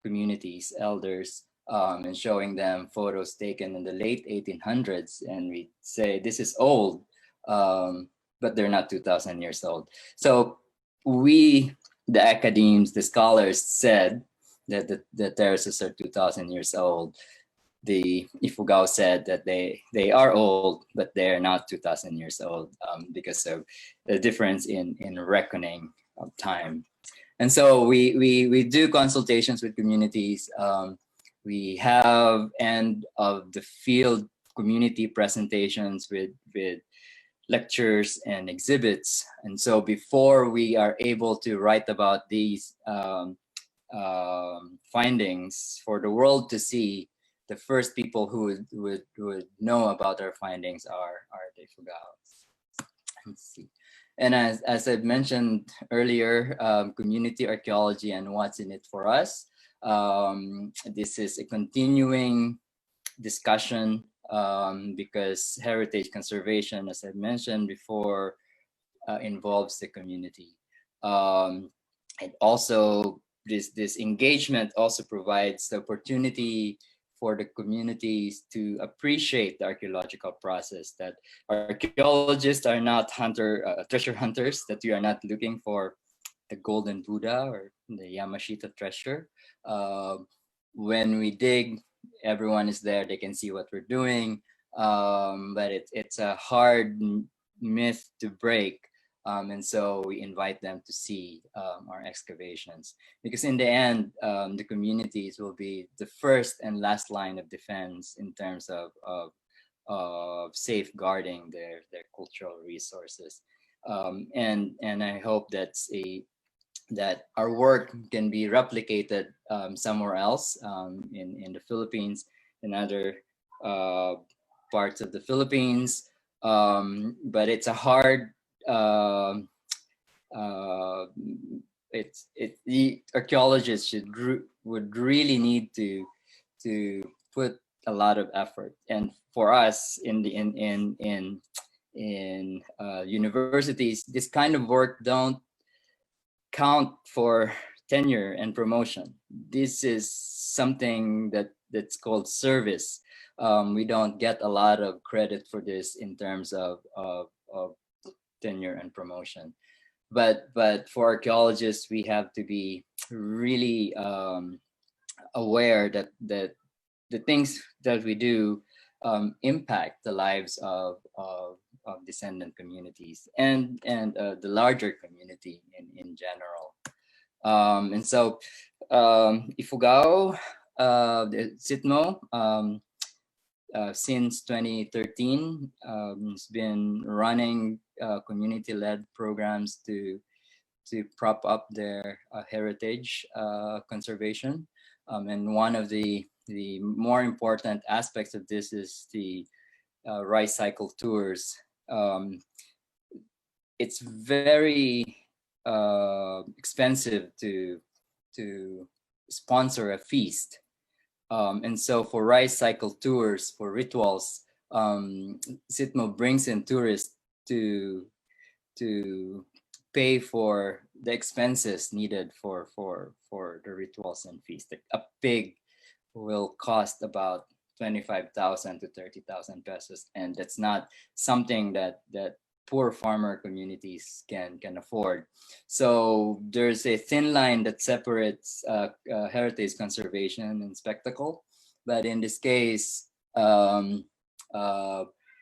communities, elders, and showing them photos taken in the late 1800s, and we say this is old, but they're not 2,000 years old. So we, the academes, the scholars, said that the terraces are 2,000 years old. The Ifugao said that they are old, but they're not 2,000 years old because of the difference in reckoning of time. And so we do consultations with communities. We have end of the field community presentations with lectures and exhibits. And so before we are able to write about these findings for the world to see, the first people who would know about our findings are the Ifugaos. Let's see. And as I've mentioned earlier, community archaeology and what's in it for us. This is a continuing discussion because heritage conservation, as I mentioned before, involves the community. It also, this engagement also provides the opportunity for the communities to appreciate the archaeological process, that archaeologists are not treasure hunters, that we are not looking for the golden Buddha or the Yamashita treasure. When we dig, everyone is there, they can see what we're doing, but it's a hard myth to break. And so we invite them to see our excavations, because in the end, the communities will be the first and last line of defense in terms of safeguarding their cultural resources. And I hope that our work can be replicated somewhere else, in the Philippines, in other parts of the Philippines. But it's a hard, the archaeologists would really need to put a lot of effort. And for us in universities, this kind of work don't count for tenure and promotion. This is something that's called service. We don't get a lot of credit for this in terms of tenure and promotion. But for archaeologists, we have to be really aware that the things that we do impact the lives of descendant communities and the larger community in general. And so Ifugao, the SITMO, since 2013, has been running community-led programs to prop up their heritage conservation. And one of the more important aspects of this is the rice cycle tours. It's very expensive to sponsor a feast. And so for rice cycle tours, for rituals, SITMO brings in tourists to pay for the expenses needed for the rituals and feasts. A pig will cost about 25,000 to 30,000 pesos, and that's not something that poor farmer communities can afford. So there's a thin line that separates heritage conservation and spectacle. But in this case,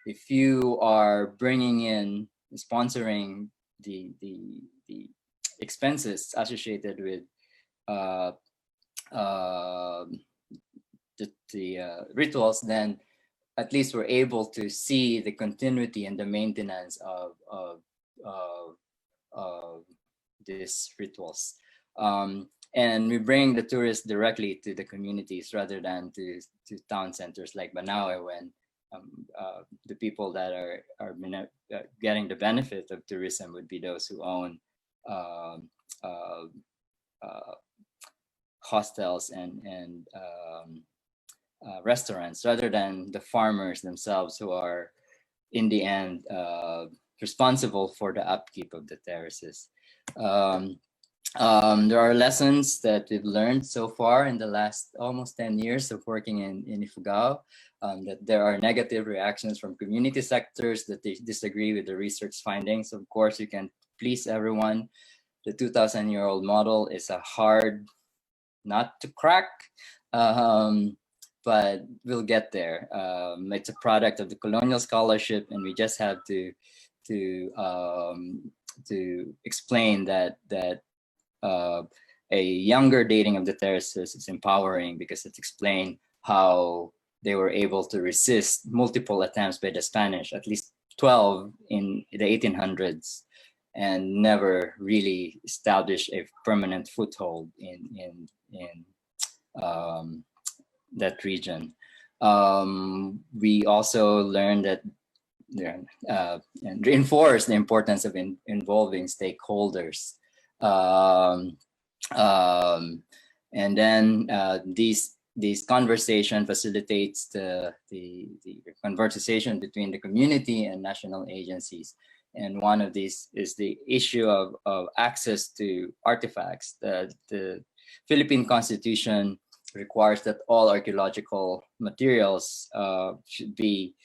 if you are bringing in, sponsoring the expenses associated with the rituals, then at least we're able to see the continuity and the maintenance of these rituals. And we bring the tourists directly to the communities rather than to town centers like Banaue, when the people that are getting the benefit of tourism would be those who own hostels and restaurants, rather than the farmers themselves, who are in the end responsible for the upkeep of the terraces. There are lessons that we've learned so far in the last almost 10 years of working in Ifugao, that there are negative reactions from community sectors that they disagree with the research findings. Of course, you can please everyone. The 2,000-year-old model is a hard nut to crack, but we'll get there. It's a product of the colonial scholarship, and we just have to explain that a younger dating of the terraces is empowering, because it explains how they were able to resist multiple attempts by the Spanish, at least 12 in the 1800s, and never really establish a permanent foothold in that region. We also learned that and reinforce the importance of involving stakeholders. And then these conversation facilitates the conversation between the community and national agencies. And one of these is the issue of access to artifacts. The Philippine Constitution requires that all archaeological materials should be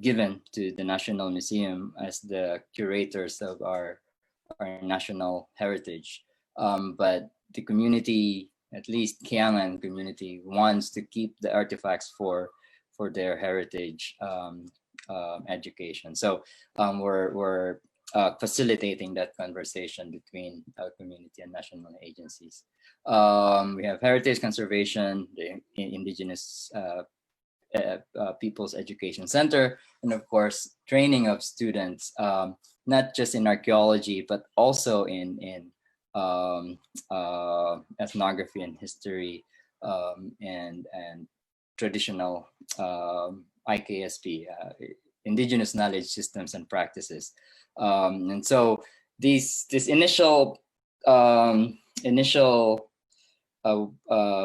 given to the National Museum as the curators of our national heritage. But the community, at least Kiangan community, wants to keep the artifacts for their heritage education. So we're facilitating that conversation between our community and national agencies. We have heritage conservation, the Indigenous People's Education Center, and of course, training of students, not just in archaeology, but also in ethnography and history, and traditional IKSP, Indigenous Knowledge Systems and Practices. And so this initial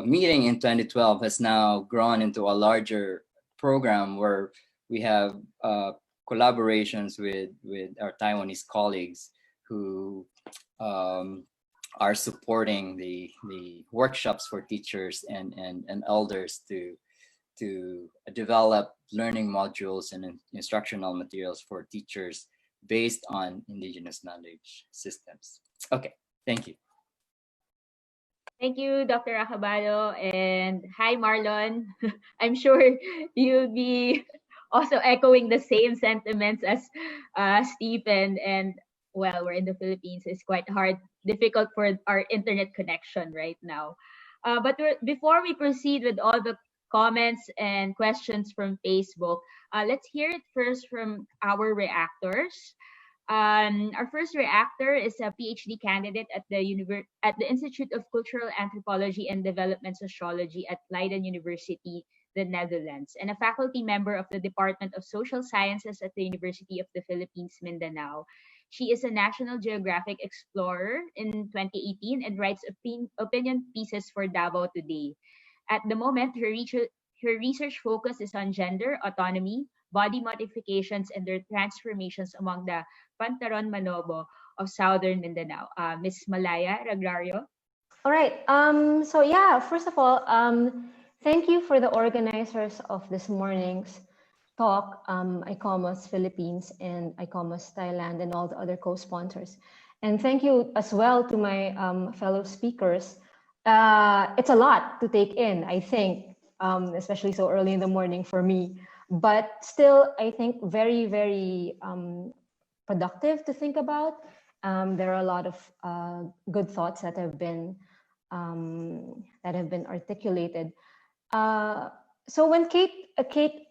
meeting in 2012 has now grown into a larger program where we have collaborations with our Taiwanese colleagues who are supporting the workshops for teachers and elders to develop learning modules and instructional materials for teachers based on Indigenous knowledge systems. Okay, thank you. Thank you, Dr. Acabado, and hi, Marlon. I'm sure you'll be also echoing the same sentiments as Stephen. And well, we're in the Philippines. It's quite difficult for our internet connection right now. But before we proceed with all the comments and questions from Facebook, let's hear it first from our reactors. Our first reactor is a PhD candidate at the Institute of Cultural Anthropology and Development Sociology at Leiden University, the Netherlands, and a faculty member of the Department of Social Sciences at the University of the Philippines, Mindanao. She is a National Geographic explorer in 2018 and writes opinion pieces for Davao Today. At the moment, her research focus is on gender, autonomy, body modifications, and their transformations among the Pantaron Manobo of southern Mindanao. Ms. Malaya Ragragio. All right. So yeah, first of all, thank you for the organizers of this morning's talk, ICOMOS Philippines and ICOMOS Thailand and all the other co-sponsors. And thank you as well to my fellow speakers. It's a lot to take in, I think, especially so early in the morning for me. But still, I think very, very productive to think about. There are a lot of good thoughts that have been articulated. So when Kate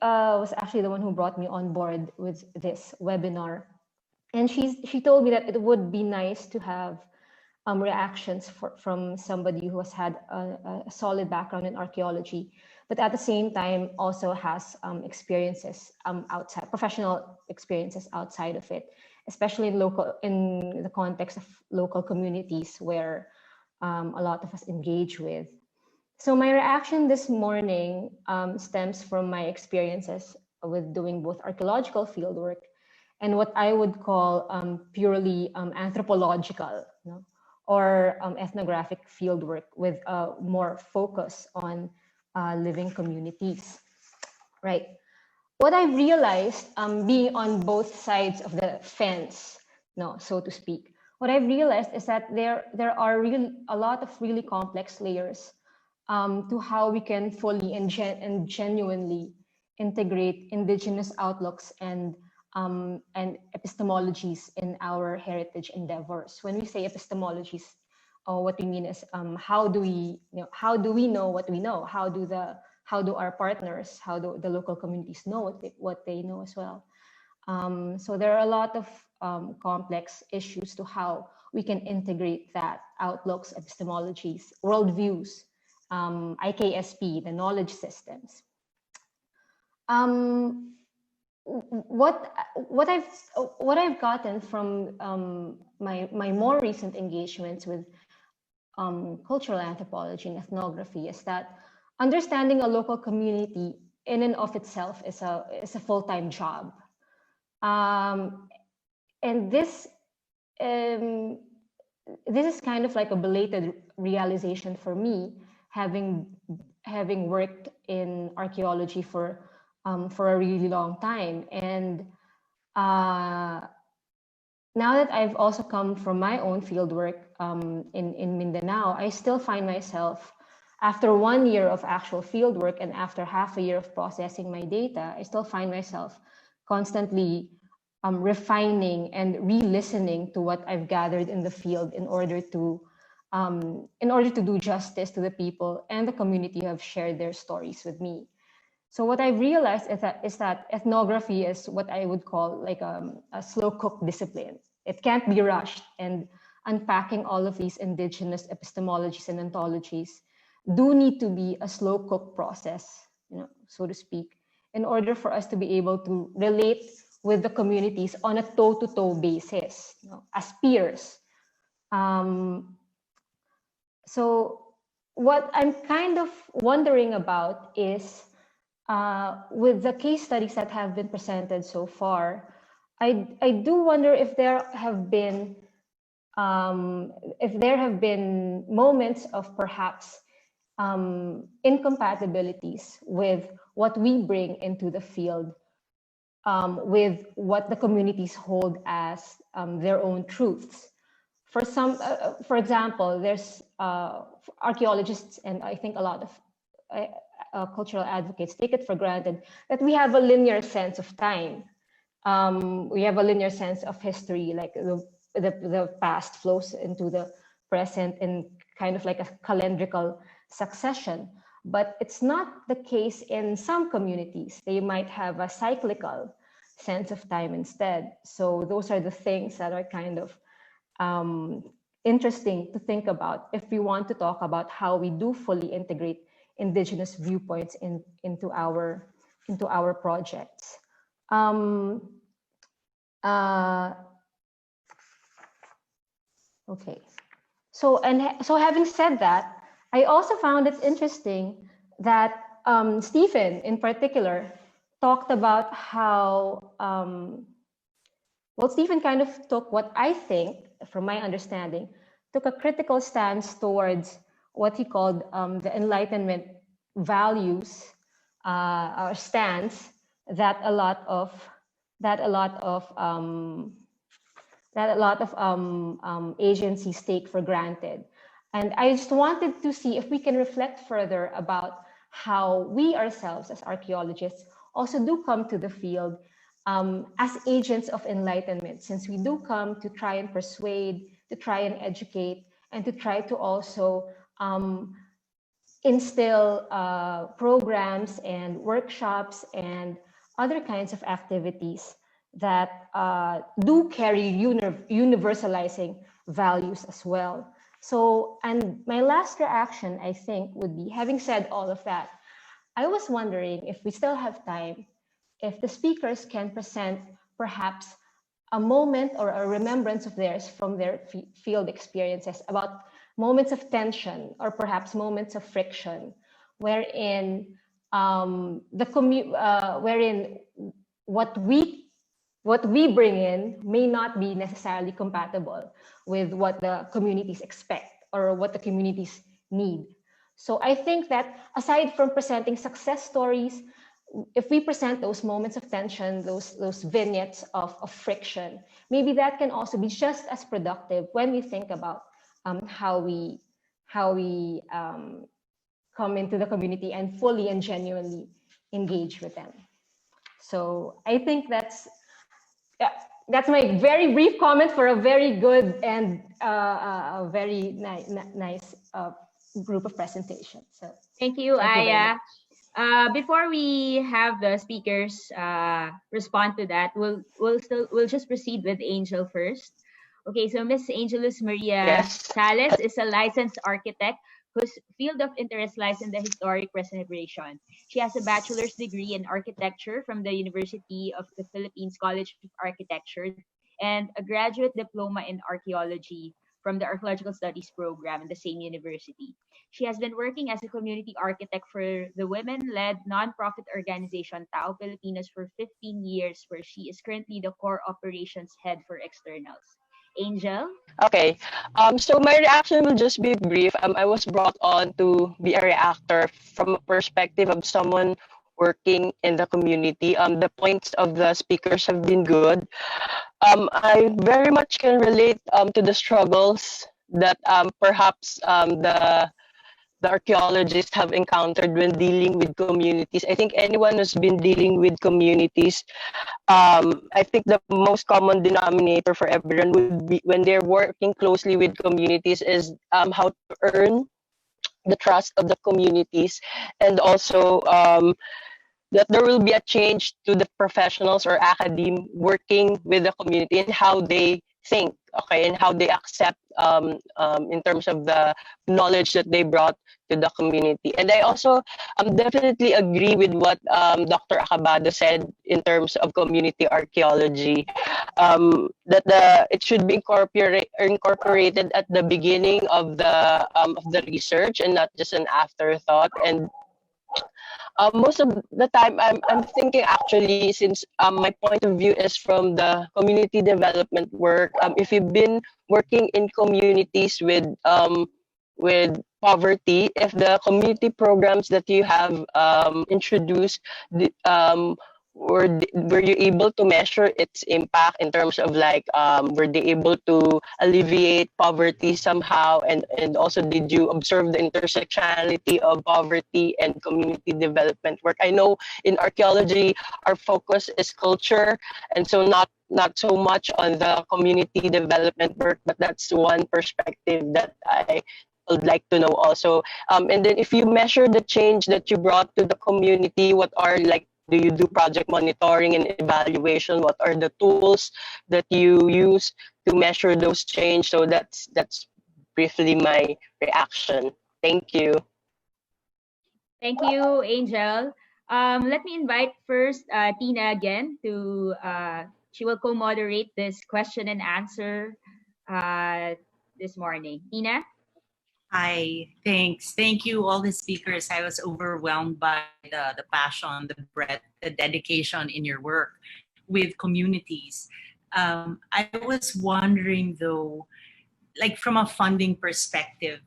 was actually the one who brought me on board with this webinar, and she told me that it would be nice to have reactions from somebody who has had a solid background in archaeology, but at the same time also has experiences outside, professional experiences outside of it, especially in the context of local communities where a lot of us engage with. So my reaction this morning stems from my experiences with doing both archaeological fieldwork and what I would call purely anthropological, or ethnographic fieldwork with more focus on living communities, right? What I realized, being on both sides of the fence, so to speak, what I realized is that there are a lot of really complex layers to how we can fully and genuinely integrate indigenous outlooks and epistemologies in our heritage endeavors. When we say epistemologies, what we mean is how do we know what we know? How do our partners, how do the local communities know what they know as well? So there are a lot of complex issues to how we can integrate that outlooks, epistemologies, worldviews, IKSP, the knowledge systems. What I've gotten from my more recent engagements with cultural anthropology and ethnography is that understanding a local community in and of itself is a full-time job, and this this is kind of like a belated realization for me, having worked in archaeology for a really long time. And now that I've also come from my own fieldwork in Mindanao, I still find myself, after 1 year of actual fieldwork and after half a year of processing my data, I still find myself constantly refining and re-listening to what I've gathered in the field in order to do justice to the people and the community who have shared their stories with me. So what I realized is that ethnography is what I would call like a slow cook discipline. It can't be rushed, and unpacking all of these indigenous epistemologies and ontologies do need to be a slow cook process, so to speak, in order for us to be able to relate with the communities on a toe-to-toe basis, as peers. So what I'm kind of wondering about is, with the case studies that have been presented so far, I do wonder if there have been moments of perhaps incompatibilities with what we bring into the field, with what the communities hold as their own truths. For example, there's archaeologists, and I think a lot of cultural advocates take it for granted that we have a linear sense of time. We have a linear sense of history, like the past flows into the present in kind of like a calendrical succession. But it's not the case in some communities. They might have a cyclical sense of time instead. So those are the things that are kind of interesting to think about if we want to talk about how we do fully integrate indigenous viewpoints into our projects. Okay, so having said that, I also found it interesting that Stephen in particular talked about how well, Stephen kind of took what I think, from my understanding, took a critical stance towards what he called the Enlightenment values or stance that a lot of agencies take for granted. And I just wanted to see if we can reflect further about how we ourselves as archaeologists also do come to the field as agents of enlightenment, since we do come to try and persuade, to try and educate, and to try to also instill programs and workshops and other kinds of activities that do carry universalizing values as well. So, and my last reaction, I think, would be, having said all of that, I was wondering if we still have time, if the speakers can present perhaps a moment or a remembrance of theirs from their field experiences about moments of tension or perhaps moments of friction, wherein wherein what we bring in may not be necessarily compatible with what the communities expect or what the communities need. So I think that aside from presenting success stories, if we present those moments of tension, those vignettes of friction, maybe that can also be just as productive when we think about how we come into the community and fully and genuinely engage with them. So I think that's my very brief comment for a very good and a very nice group of presentations. So thank you, thank you Aya. Before we have the speakers respond to that, we'll just proceed with Angel first. Okay, so Miss Angelus Maria Sales is a licensed architect whose field of interest lies in the historic preservation. She has a bachelor's degree in architecture from the University of the Philippines College of Architecture and a graduate diploma in archaeology from the Archaeological Studies program in the same university. She has been working as a community architect for the women-led nonprofit organization Tao Pilipinas for 15 years, where she is currently the core operations head for externals. Angel? Okay. So my reaction will just be brief. I was brought on to be a reactor from a perspective of someone working in the community. The points of the speakers have been good. I very much can relate to the struggles that perhaps the archaeologists have encountered when dealing with communities. I think anyone who's been dealing with communities, I think the most common denominator for everyone would be when they're working closely with communities is how to earn the trust of the communities, and also that there will be a change to the professionals or academe working with the community and how they think, okay, and how they accept in terms of the knowledge that they brought to the community. And I also definitely agree with what Dr. Acabado said in terms of community archaeology, that it should be incorporated at the beginning of the research and not just an afterthought. And most of the time I'm thinking, actually, since my point of view is from the community development work, if you've been working in communities with poverty, if the community programs that you have introduced, were you able to measure its impact in terms of like, were they able to alleviate poverty somehow, and also did you observe the intersectionality of poverty and community development work? I know in archaeology our focus is culture, and so not so much on the community development work, but that's one perspective that I would like to know also. And then if you measure the change that you brought to the community, what are, like, do you do project monitoring and evaluation? What are the tools that you use to measure those change? So that's briefly my reaction. Thank you. Thank you, Angel. Let me invite first Tina again to, she will co-moderate this question and answer this morning. Tina? Hi, thanks. Thank you, all the speakers. I was overwhelmed by the passion, the breadth, the dedication in your work with communities. I was wondering though, like from a funding perspective,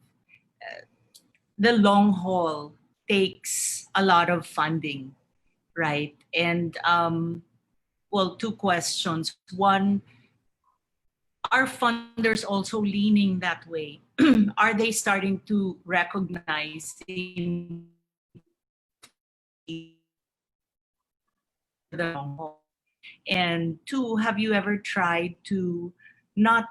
the long haul takes a lot of funding, right? And well, two questions. One, are funders also leaning that way? Are they starting to recognize the long haul? And two, have you ever tried to not,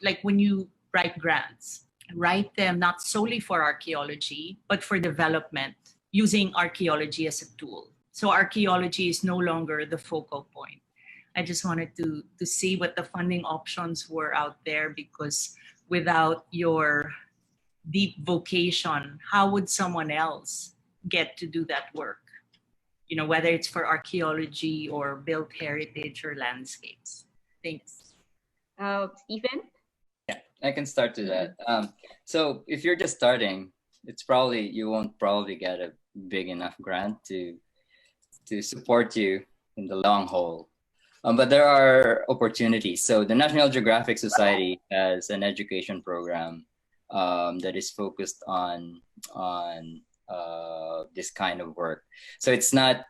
like when you write grants, write them not solely for archaeology, but for development, using archaeology as a tool? So archaeology is no longer the focal point. I just wanted to see what the funding options were out there, because without your deep vocation, how would someone else get to do that work? You know, whether it's for archaeology or built heritage or landscapes. Thanks. Stephen? Yeah, I can start to that. So if you're just starting, you won't probably get a big enough grant to support you in the long haul. But there are opportunities. So the National Geographic Society has an education program that is focused on this kind of work. So it's not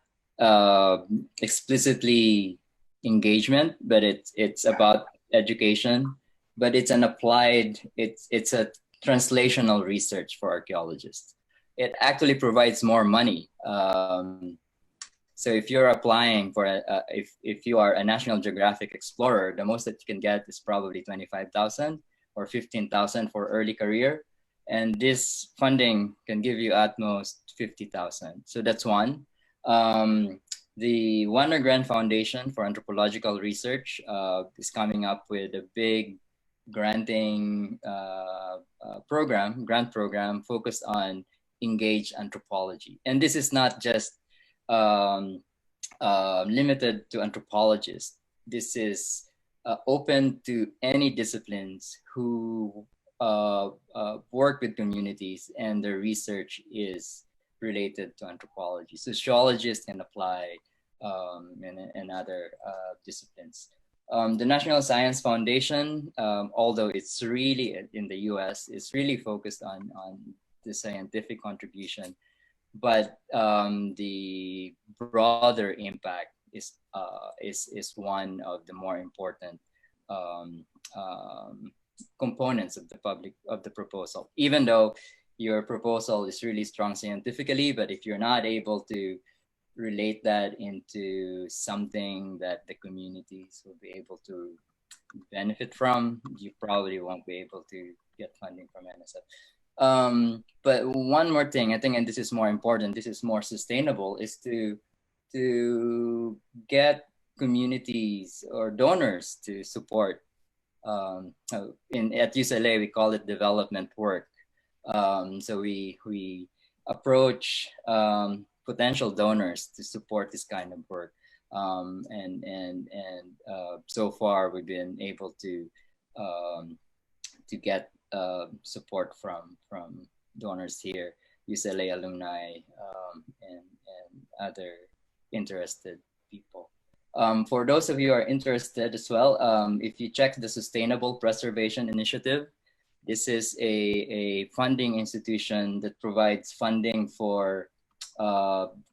explicitly engagement, but it's about education. But it's an applied. It's a translational research for archaeologists. It actually provides more money. So if you're applying for if you are a National Geographic explorer, the most that you can get is probably 25,000 or 15,000 for early career, and this funding can give you at most 50,000. So that's one. The Warner Grant Foundation for Anthropological Research is coming up with a big granting grant program focused on engaged anthropology, and this is not just limited to anthropologists. This is open to any disciplines who work with communities and their research is related to anthropology. Sociologists can apply and other disciplines. The National Science Foundation, although it's really in the US, is really focused on the scientific contribution, but the broader impact is one of the more important components of the proposal. Even though your proposal is really strong scientifically, but if you're not able to relate that into something that the communities will be able to benefit from, you probably won't be able to get funding from NSF. But one more thing, I think, and this is more important, this is more sustainable, is to get communities or donors to support. At UCLA, we call it development work. So we approach potential donors to support this kind of work. So far we've been able to get support from donors here, UCLA alumni, and other interested people. For those of you who are interested as well, if you check the Sustainable Preservation Initiative, this is a funding institution that provides funding for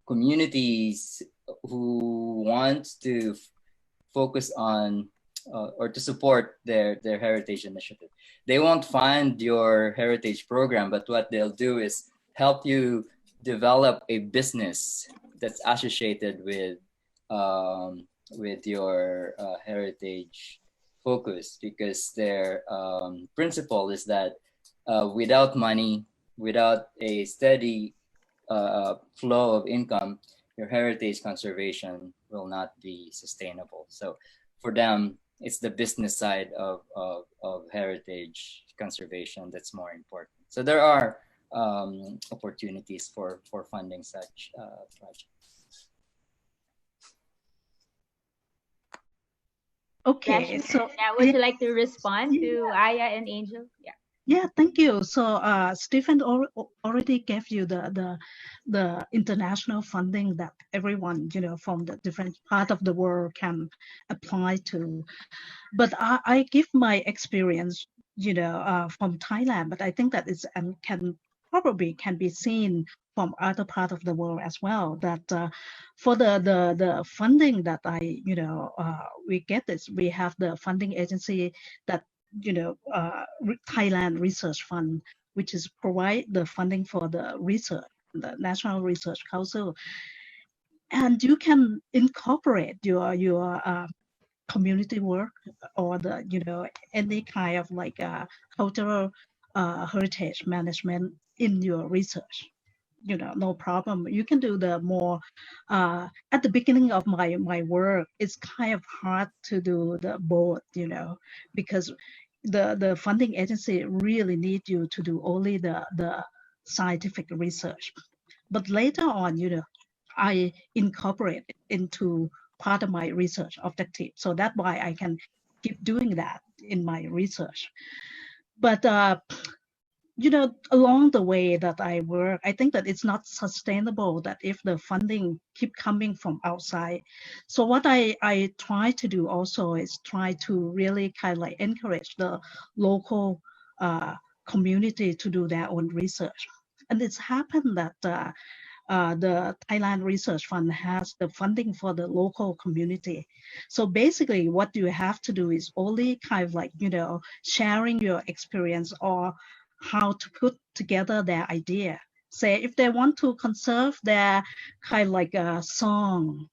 communities who want to focus on or to support their heritage initiative. They won't fund your heritage program, but what they'll do is help you develop a business that's associated with your heritage focus, because their principle is that without money, without a steady flow of income, your heritage conservation will not be sustainable. So for them, it's the business side of heritage conservation that's more important. So there are opportunities for funding such projects. Okay, Rashmi, so would you like to respond to Aya and Angel? Yeah. yeah, thank you. So Stephen already gave you the international funding that everyone, you know, from the different part of the world can apply to. But I give my experience, you know, from Thailand, but I think that it's can be seen from other part of the world as well. That for the funding that we get this, we have the funding agency that Thailand Research Fund, which is provide the funding for the research, the National Research Council, and you can incorporate your community work or any kind of cultural heritage management in your research. No problem. You can do the more at the beginning of my work. It's kind of hard to do the both, because the funding agency really need you to do only the scientific research. But later on, I incorporate it into part of my research objective. So that's why I can keep doing that in my research. But along the way that I work, I think that it's not sustainable that if the funding keep coming from outside. So what I try to do also is try to really kind of encourage the local community to do their own research. And it's happened that the Thailand Research Fund has the funding for the local community. So basically what you have to do is only kind of sharing your experience or how to put together their idea. Say if they want to conserve their kind of a song,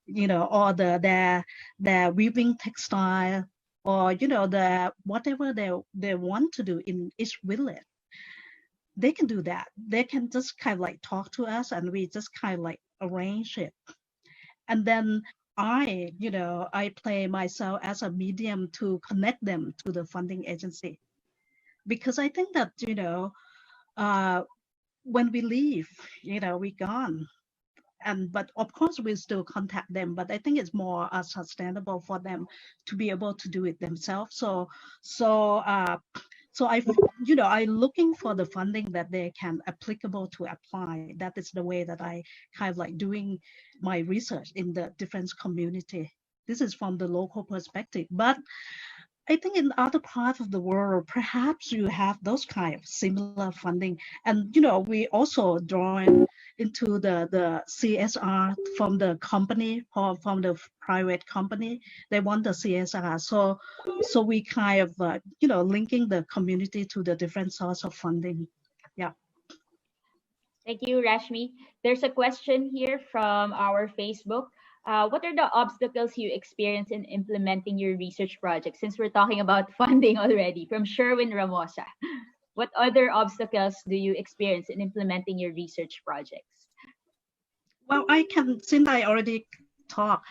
or their weaving textile, or the whatever they want to do in each village, they can do that. They can just kind of talk to us, and we just kind of arrange it. And then I play myself as a medium to connect them to the funding agency. Because I think that, when we leave, we're gone. But of course we still contact them, but I think it's more sustainable for them to be able to do it themselves. So I'm looking for the funding that they can applicable to apply. That is the way that I kind of doing my research in the different community. This is from the local perspective. But I think in other parts of the world, perhaps you have those kind of similar funding. And, we also draw into the CSR from the company or from the private company. They want the CSR. So we kind of, linking the community to the different source of funding. Yeah. Thank you, Rashmi. There's a question here from our Facebook. What are the obstacles you experience in implementing your research project? Since we're talking about funding already, from Sherwin Ramosa. What other obstacles do you experience in implementing your research projects? Well, since I already talked,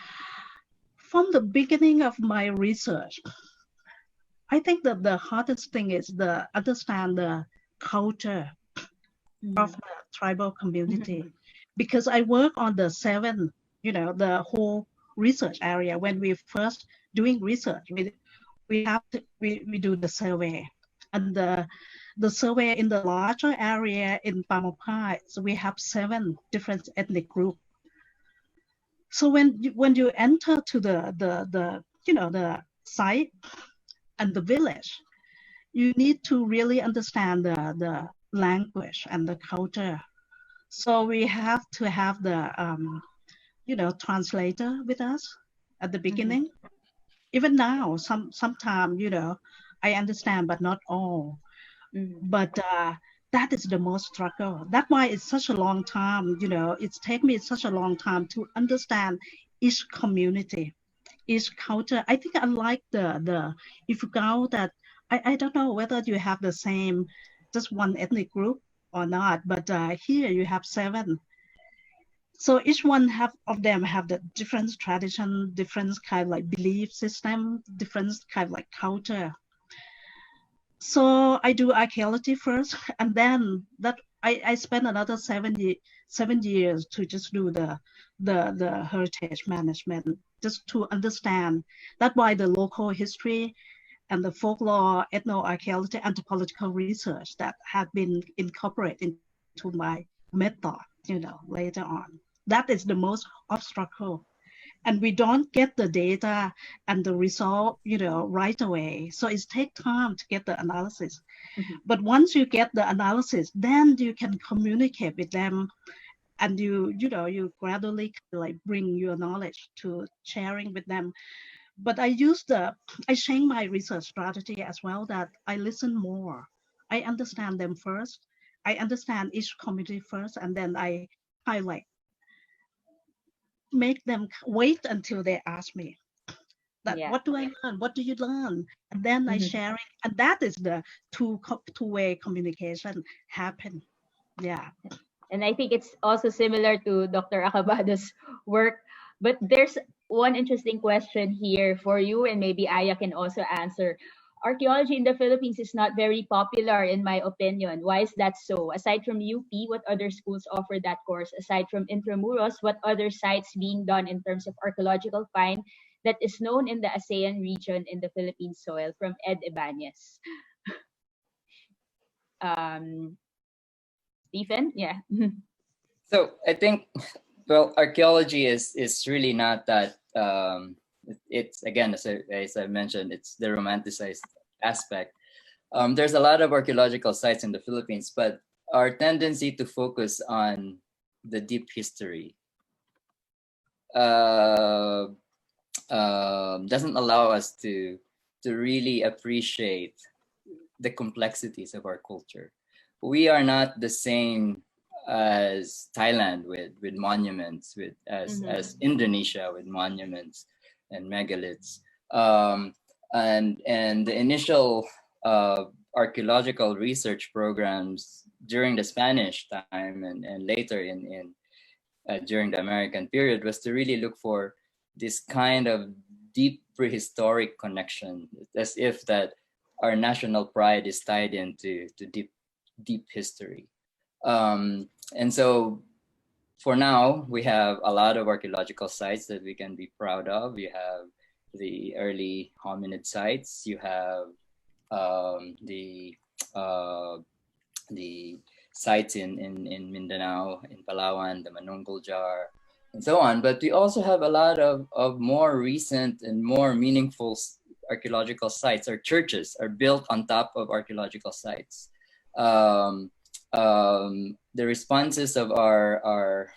from the beginning of my research, I think that the hardest thing is understand the culture of the tribal community, because I work on the seven, the whole research area. When we first doing research, we do the survey, and the survey in the larger area in Pamapai, so we have 7 different ethnic groups. So when you enter to the site and the village, you need to really understand the language and the culture. So we have to have the translator with us at the beginning. Even now, sometimes I understand, but not all. But that is the most struggle. That's why it's such a long time. It's taken me such a long time to understand each community, each culture. I think I like the Ifugao that I don't know whether you have the same, just one ethnic group or not, but here you have 7. So each one of them have the different tradition, different kind of like belief system, different kind of like culture. So I do archaeology first, and then I spent another 7 years to just do the heritage management, just to understand. That's why the local history and the folklore, ethnoarchaeology, anthropological research that have been incorporated into my method, later on. That is the most obstacle. And we don't get the data and the result, right away. So it takes time to get the analysis. But once you get the analysis, then you can communicate with them, and you gradually like bring your knowledge to sharing with them. But I change my research strategy as well, that I listen more. I understand them first. I understand each community first, and then I highlight, make them wait until they ask me that, what do I learn? What do you learn? And then I share it. And that is the two-way communication happen. Yeah. And I think it's also similar to Dr. Acabado's work. But there's one interesting question here for you, and maybe Aya can also answer. Archaeology in the Philippines is not very popular, in my opinion. Why is that so? Aside from UP, what other schools offer that course? Aside from Intramuros, what other sites being done in terms of archaeological find that is known in the ASEAN region in the Philippine soil? From Ed Ibanez. Stephen? Yeah. So I think, well, archaeology is really not that. It's, again, as I mentioned, it's the romanticized aspect. There's a lot of archaeological sites in the Philippines, but our tendency to focus on the deep history doesn't allow us to really appreciate the complexities of our culture. We are not the same as Thailand with monuments, as Indonesia with monuments and megaliths, and the initial archaeological research programs during the Spanish time and later in during the American period was to really look for this kind of deep prehistoric connection, as if that our national pride is tied into deep history. And so for now, we have a lot of archaeological sites that we can be proud of. You have the early hominid sites. You have the sites in Mindanao, in Palawan, the Manunggul Jar, and so on. But we also have a lot of more recent and more meaningful archaeological sites. Our churches are built on top of archaeological sites. The responses of our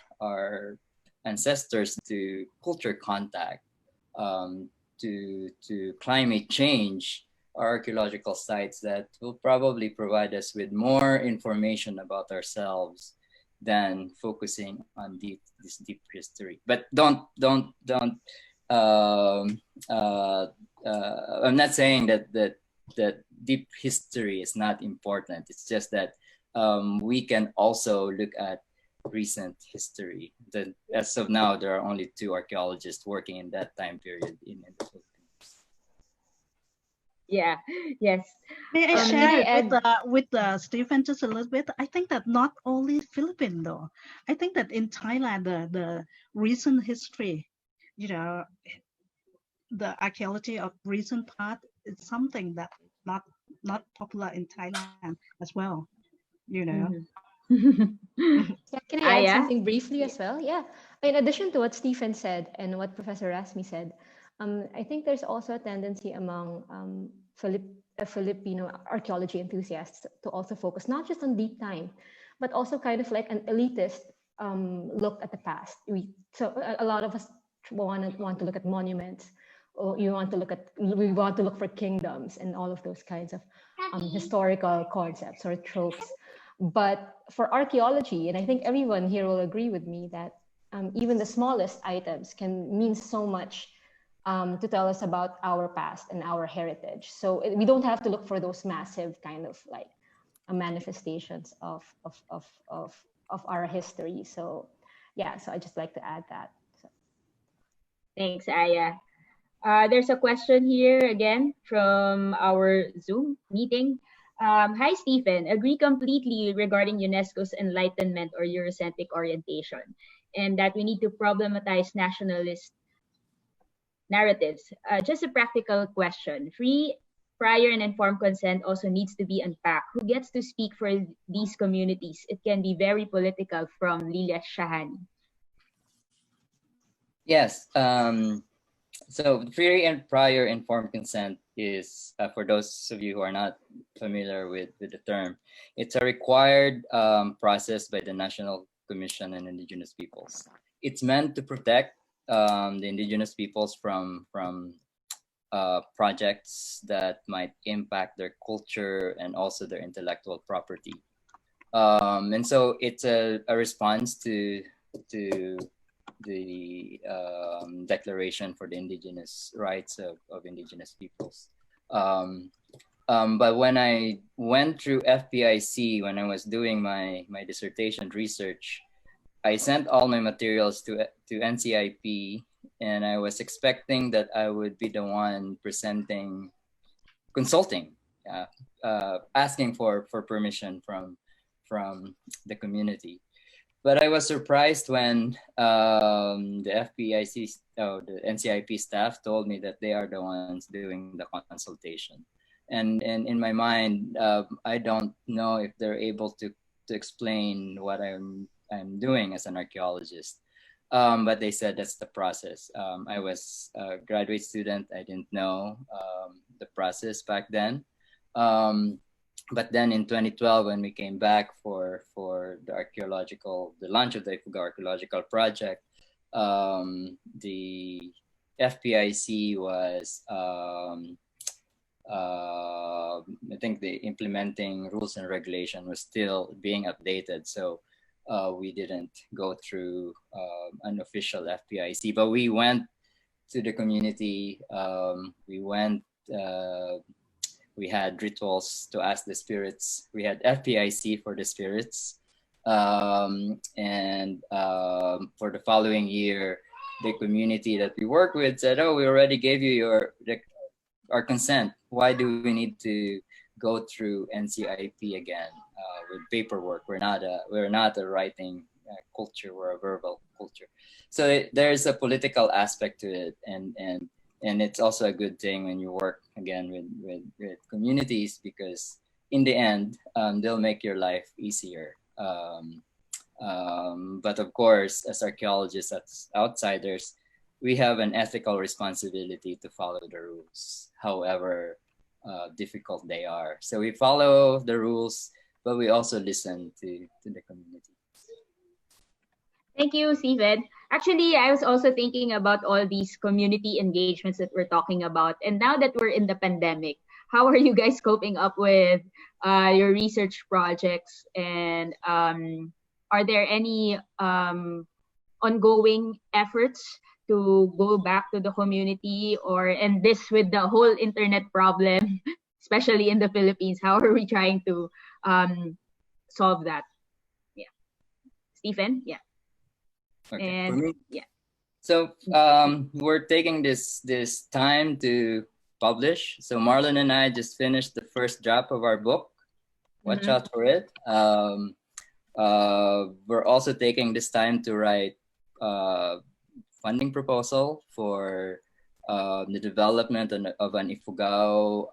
ancestors to culture contact, to climate change, are archaeological sites that will probably provide us with more information about ourselves than focusing on this deep history. But I'm not saying that deep history is not important. It's just that we can also look at recent history. As of now, there are only 2 archaeologists working in that time period in the Philippines. Yeah, yes. May I May share I with Stephen just a little bit? I think that not only Philippines though. I think that in Thailand, the recent history, you know, the archaeology of recent part is something that not popular in Thailand as well. You know. Yeah, can I add Aya? something briefly as well? Yeah. In addition to what Stephen said and what Professor Rasmi said, I think there's also a tendency among Filipino archaeology enthusiasts to also focus not just on deep time, but also kind of like an elitist look at the past. So a lot of us want to look at monuments, or we want to look for kingdoms and all of those kinds of historical concepts or tropes. But for archaeology, and I think everyone here will agree with me that even the smallest items can mean so much to tell us about our past and our heritage. So we don't have to look for those massive kind of like manifestations of our history. So yeah, so I just like to add that. So. Thanks, Aya. There's a question here again from our Zoom meeting. Hi, Stephen. Agree completely regarding UNESCO's Enlightenment or Eurocentric orientation, and that we need to problematize nationalist narratives. Just a practical question. Free, prior, and informed consent also needs to be unpacked. Who gets to speak for these communities? It can be very political, from Lilia Shahani. Yes. So free and prior informed consent is, for those of you who are not familiar with the term, it's a required process by the National Commission on Indigenous Peoples. It's meant to protect the indigenous peoples from projects that might impact their culture and also their intellectual property. And so it's a response to the Declaration for the Indigenous Rights of Indigenous Peoples. But when I went through FPIC, when I was doing my dissertation research, I sent all my materials to NCIP, and I was expecting that I would be the one consulting, asking for permission from the community. But I was surprised when the NCIP staff told me that they are the ones doing the consultation. And in my mind, I don't know if they're able to explain what I'm doing as an archaeologist. But they said that's the process. I was a graduate student. I didn't know the process back then. But then in 2012, when we came back for the launch of the Ifugao Archaeological Project, the FPIC was, I think the implementing rules and regulation was still being updated. So we didn't go through an official FPIC, but we went to the community. We had rituals to ask the spirits. We had FPIC for the spirits. And for the following year, the community that we worked with said, "Oh, we already gave you our consent. Why do we need to go through NCIP again with paperwork? We're not a writing culture. We're a verbal culture." So there's a political aspect to it, and it's also a good thing when you work again with communities, because in the end, they'll make your life easier. But of course, as archaeologists, as outsiders, we have an ethical responsibility to follow the rules, however difficult they are. So we follow the rules, but we also listen to the community. Thank you, Stephen. Actually, I was also thinking about all these community engagements that we're talking about. And now that we're in the pandemic, how are you guys coping up with your research projects? And are there any ongoing efforts to go back to the community, and this with the whole internet problem, especially in the Philippines, how are we trying to solve that? Yeah. Stephen? Yeah. Okay. And For me, yeah. so we're taking this time to publish. So Marlon and I just finished the first draft of our book. Watch out for it. We're also taking this time to write funding proposal for the development of an Ifugao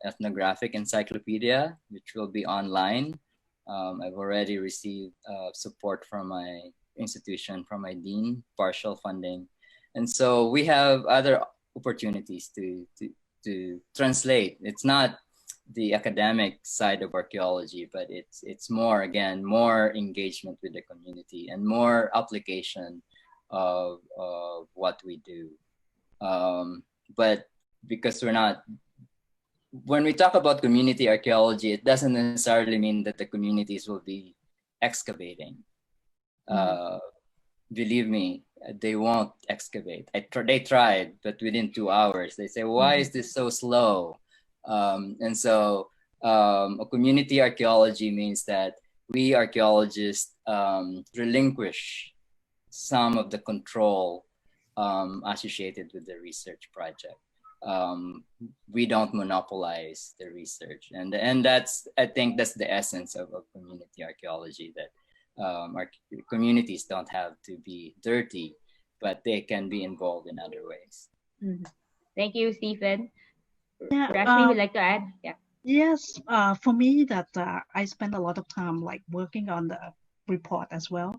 ethnographic encyclopedia, which will be online. I've already received support from my institution, from my dean, partial funding. And so we have other opportunities to translate. It's not the academic side of archaeology, but it's more, again, more engagement with the community and more application of what we do. But because we're not, when we talk about community archaeology, it doesn't necessarily mean that the communities will be excavating. Believe me, they won't excavate. They tried, but within 2 hours, they say, why is this so slow? And so a community archaeology means that we archaeologists relinquish some of the control associated with the research project. We don't monopolize the research. And that's, I think that's the essence of community archaeology, that our communities don't have to be dirty, but they can be involved in other ways. Thank you, Stephen. Yeah, Rasmi would like to add? Yeah. Yes, for me, that I spend a lot of time like working on the report as well,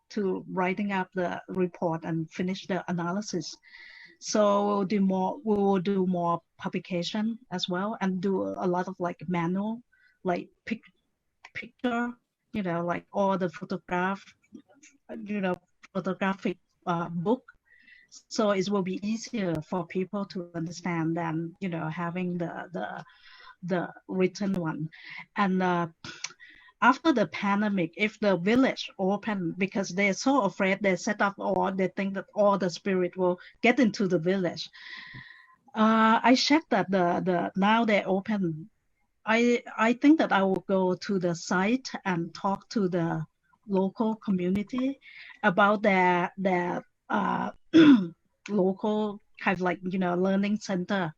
to writing up the report and finish the analysis. So we will do more publication as well, and do a lot of like manual, like picture, like all the photographic book. So it will be easier for people to understand than having the written one. And after the pandemic, if the village open, because they're so afraid, they set up, or they think that all the spirit will get into the village. I checked that the now they open. I think that I will go to the site and talk to the local community about their local kind of like learning center,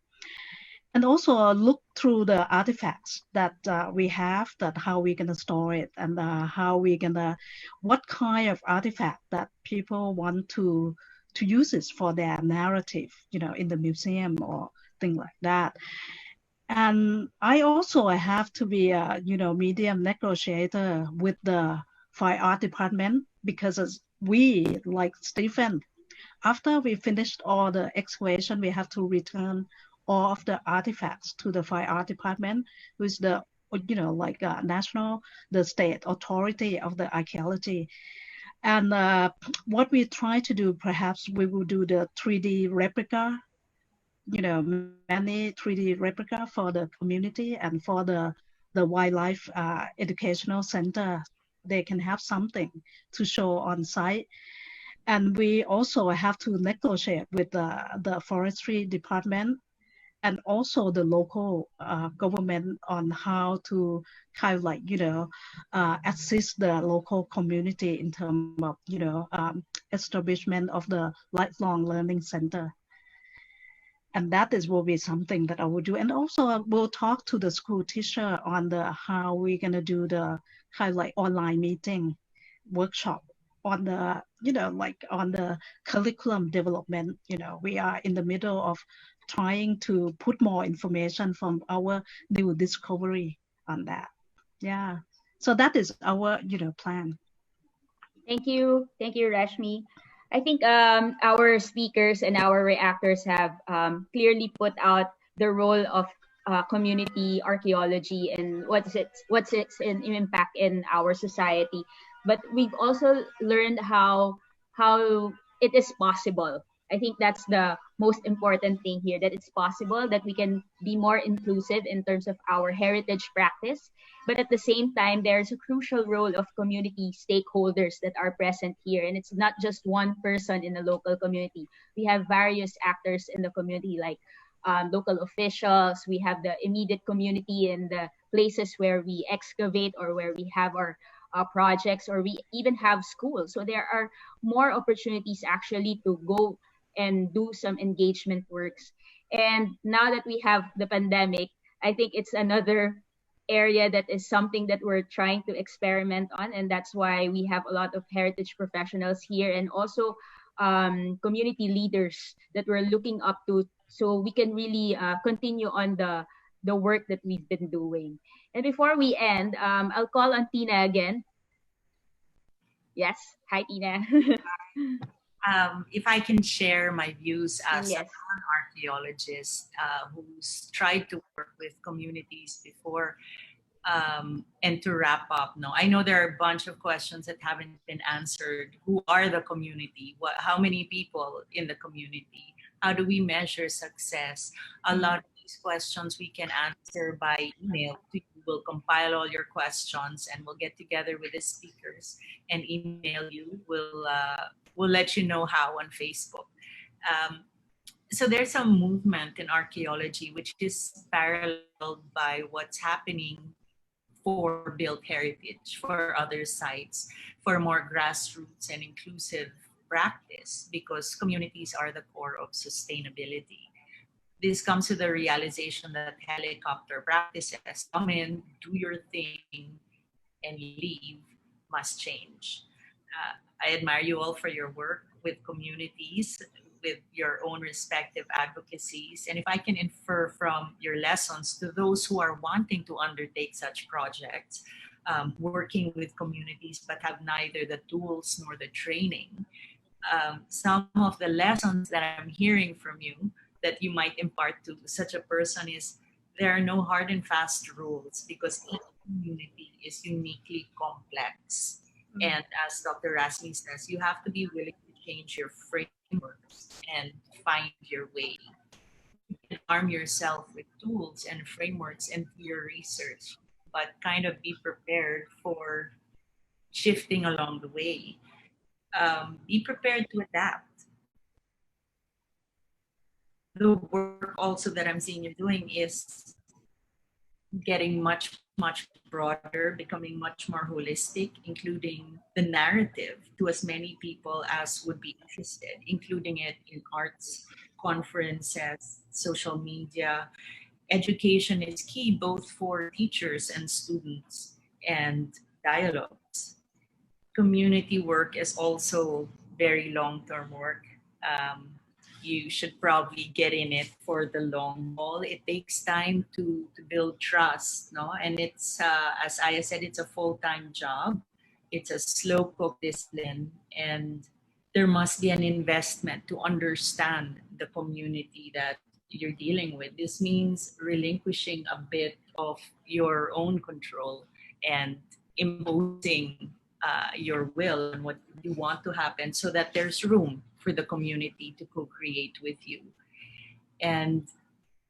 and also look through the artifacts that we have, that how we're gonna store it, and how we're gonna, what kind of artifact that people want to use it for their narrative, in the museum or thing like that. And I also have to be a medium negotiator with the fine art department, because as we, like Stephen, after we finished all the excavation, we have to return all of the artifacts to the fine art department, who is the national, the state authority of the archaeology. And what we try to do, perhaps we will do the 3D replica, many 3D replica for the community and for the wildlife educational center. They can have something to show on site. And we also have to negotiate with the forestry department and also the local government on how to kind of like, assist the local community in terms of, establishment of the lifelong learning center. And that will be something that I will do. And also we'll talk to the school teacher on how we're gonna do the kind of like online meeting workshop on the, on the curriculum development. We are in the middle of trying to put more information from our new discovery on that. Yeah. So that is our, plan. Thank you, Rashmi. I think our speakers and our reactors have clearly put out the role of community archaeology and what's its impact in our society. But we've also learned how it is possible. I think that's the most important thing here, that it's possible that we can be more inclusive in terms of our heritage practice, but at the same time there's a crucial role of community stakeholders that are present here, and it's not just one person in the local community. We have various actors in the community, like local officials. We have the immediate community in the places where we excavate or where we have our projects, or we even have schools. So there are more opportunities actually to go and do some engagement works. And now that we have the pandemic, I think it's another area that is something that we're trying to experiment on, and that's why we have a lot of heritage professionals here, and also community leaders that we're looking up to, so we can really continue on the work that we've been doing. And before we end, I'll call on Tina again. Yes, hi Tina. If I can share my views as Yes. a non-archaeologist who's tried to work with communities before, and to wrap up, no, I know there are a bunch of questions that haven't been answered. Who are the community? How many people in the community? How do we measure success? A lot of these questions we can answer by email. We'll compile all your questions and we'll get together with the speakers and email you. We'll let you know how on Facebook. So there's a movement in archaeology which is paralleled by what's happening for built heritage, for other sites, for more grassroots and inclusive practice, because communities are the core of sustainability. This comes to the realization that helicopter practices, come in, do your thing, and leave, must change. I admire you all for your work with communities, with your own respective advocacies. And if I can infer from your lessons to those who are wanting to undertake such projects, working with communities but have neither the tools nor the training, some of the lessons that I'm hearing from you that you might impart to such a person is there are no hard and fast rules, because each community is uniquely complex. And as Dr. Rasmi says, you have to be willing to change your frameworks and find your way. You can arm yourself with tools and frameworks and do your research, but kind of be prepared for shifting along the way. Be prepared to adapt. The work also that I'm seeing you doing is getting much broader, becoming much more holistic, including the narrative to as many people as would be interested, including it in arts, conferences, social media. Education is key both for teachers and students, and dialogues. Community work is also very long-term work. You should probably get in it for the long haul. It takes time to build trust, no? And it's, as Aya said, it's a full-time job. It's a slow cook discipline, and there must be an investment to understand the community that you're dealing with. This means relinquishing a bit of your own control and imposing your will and what you want to happen, so that there's room for the community to co-create with you. And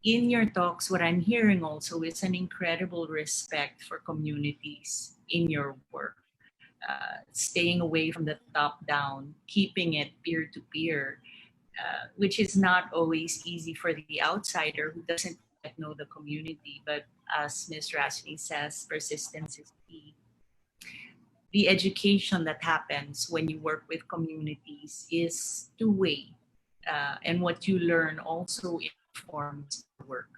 in your talks, what I'm hearing also is an incredible respect for communities in your work. Staying away from the top down, keeping it peer to peer, which is not always easy for the outsider who doesn't yet know the community. But as Ms. Rasmi says, persistence is key. The education that happens when you work with communities is two-way, and what you learn also informs the work.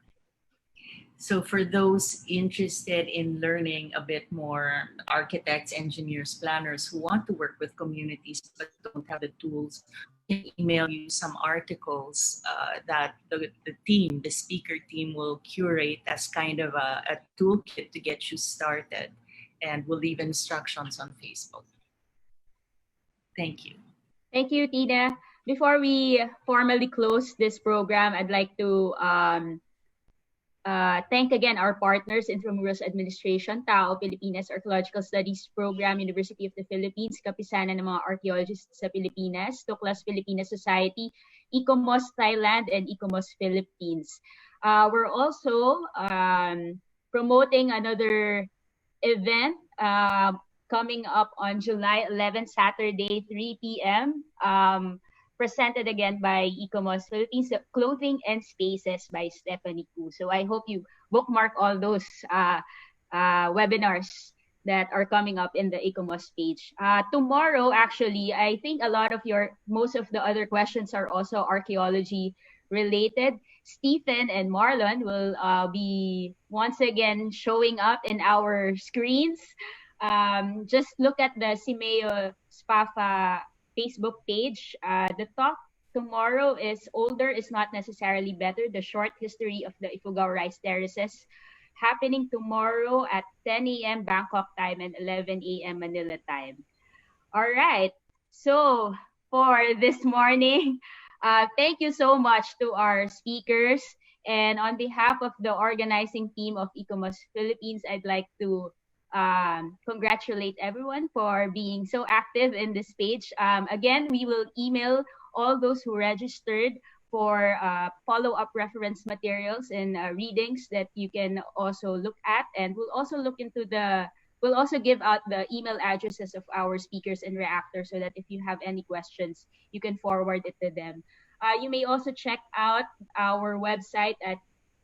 So for those interested in learning a bit more, architects, engineers, planners who want to work with communities but don't have the tools, I can email you some articles that the team, the speaker team, will curate as kind of a toolkit to get you started. And we'll leave instructions on Facebook. Thank you. Thank you, Tina. Before we formally close this program, I'd like to thank again our partners, Intramuros Administration, TAO, Pilipinas Archaeological Studies Program, University of the Philippines, Kapisanan ng mga Archaeologists sa Pilipinas, Tuklas Filipina Society, ICOMOS Thailand, and ICOMOS Philippines. We're also promoting another event coming up on July 11, Saturday, 3 p.m. Presented again by ICOMOS Philippines, Clothing and Spaces by Stephanie Koo. So I hope you bookmark all those webinars that are coming up in the ICOMOS page. Tomorrow, actually, I think most of the other questions are also archaeology related. Stephen and Marlon will be once again showing up in our screens. Just look at the Simeo Spafa Facebook page. The talk tomorrow is Older is Not Necessarily Better, the short history of the Ifugao rice terraces, happening tomorrow at 10 a.m. Bangkok time and 11 a.m. Manila time. All right. So for this morning, thank you so much to our speakers. And on behalf of the organizing team of ICOMOS Philippines, I'd like to congratulate everyone for being so active in this page. Again, we will email all those who registered for follow-up reference materials and readings that you can also look at, and we'll also give out the email addresses of our speakers and reactors so that if you have any questions, you can forward it to them. You may also check out our website at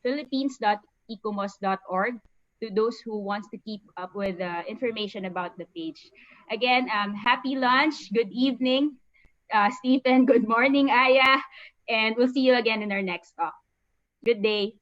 philippines.icomos.org to those who wants to keep up with information about the page. Again, happy lunch, good evening, Stephen, good morning, Aya, and we'll see you again in our next talk. Good day.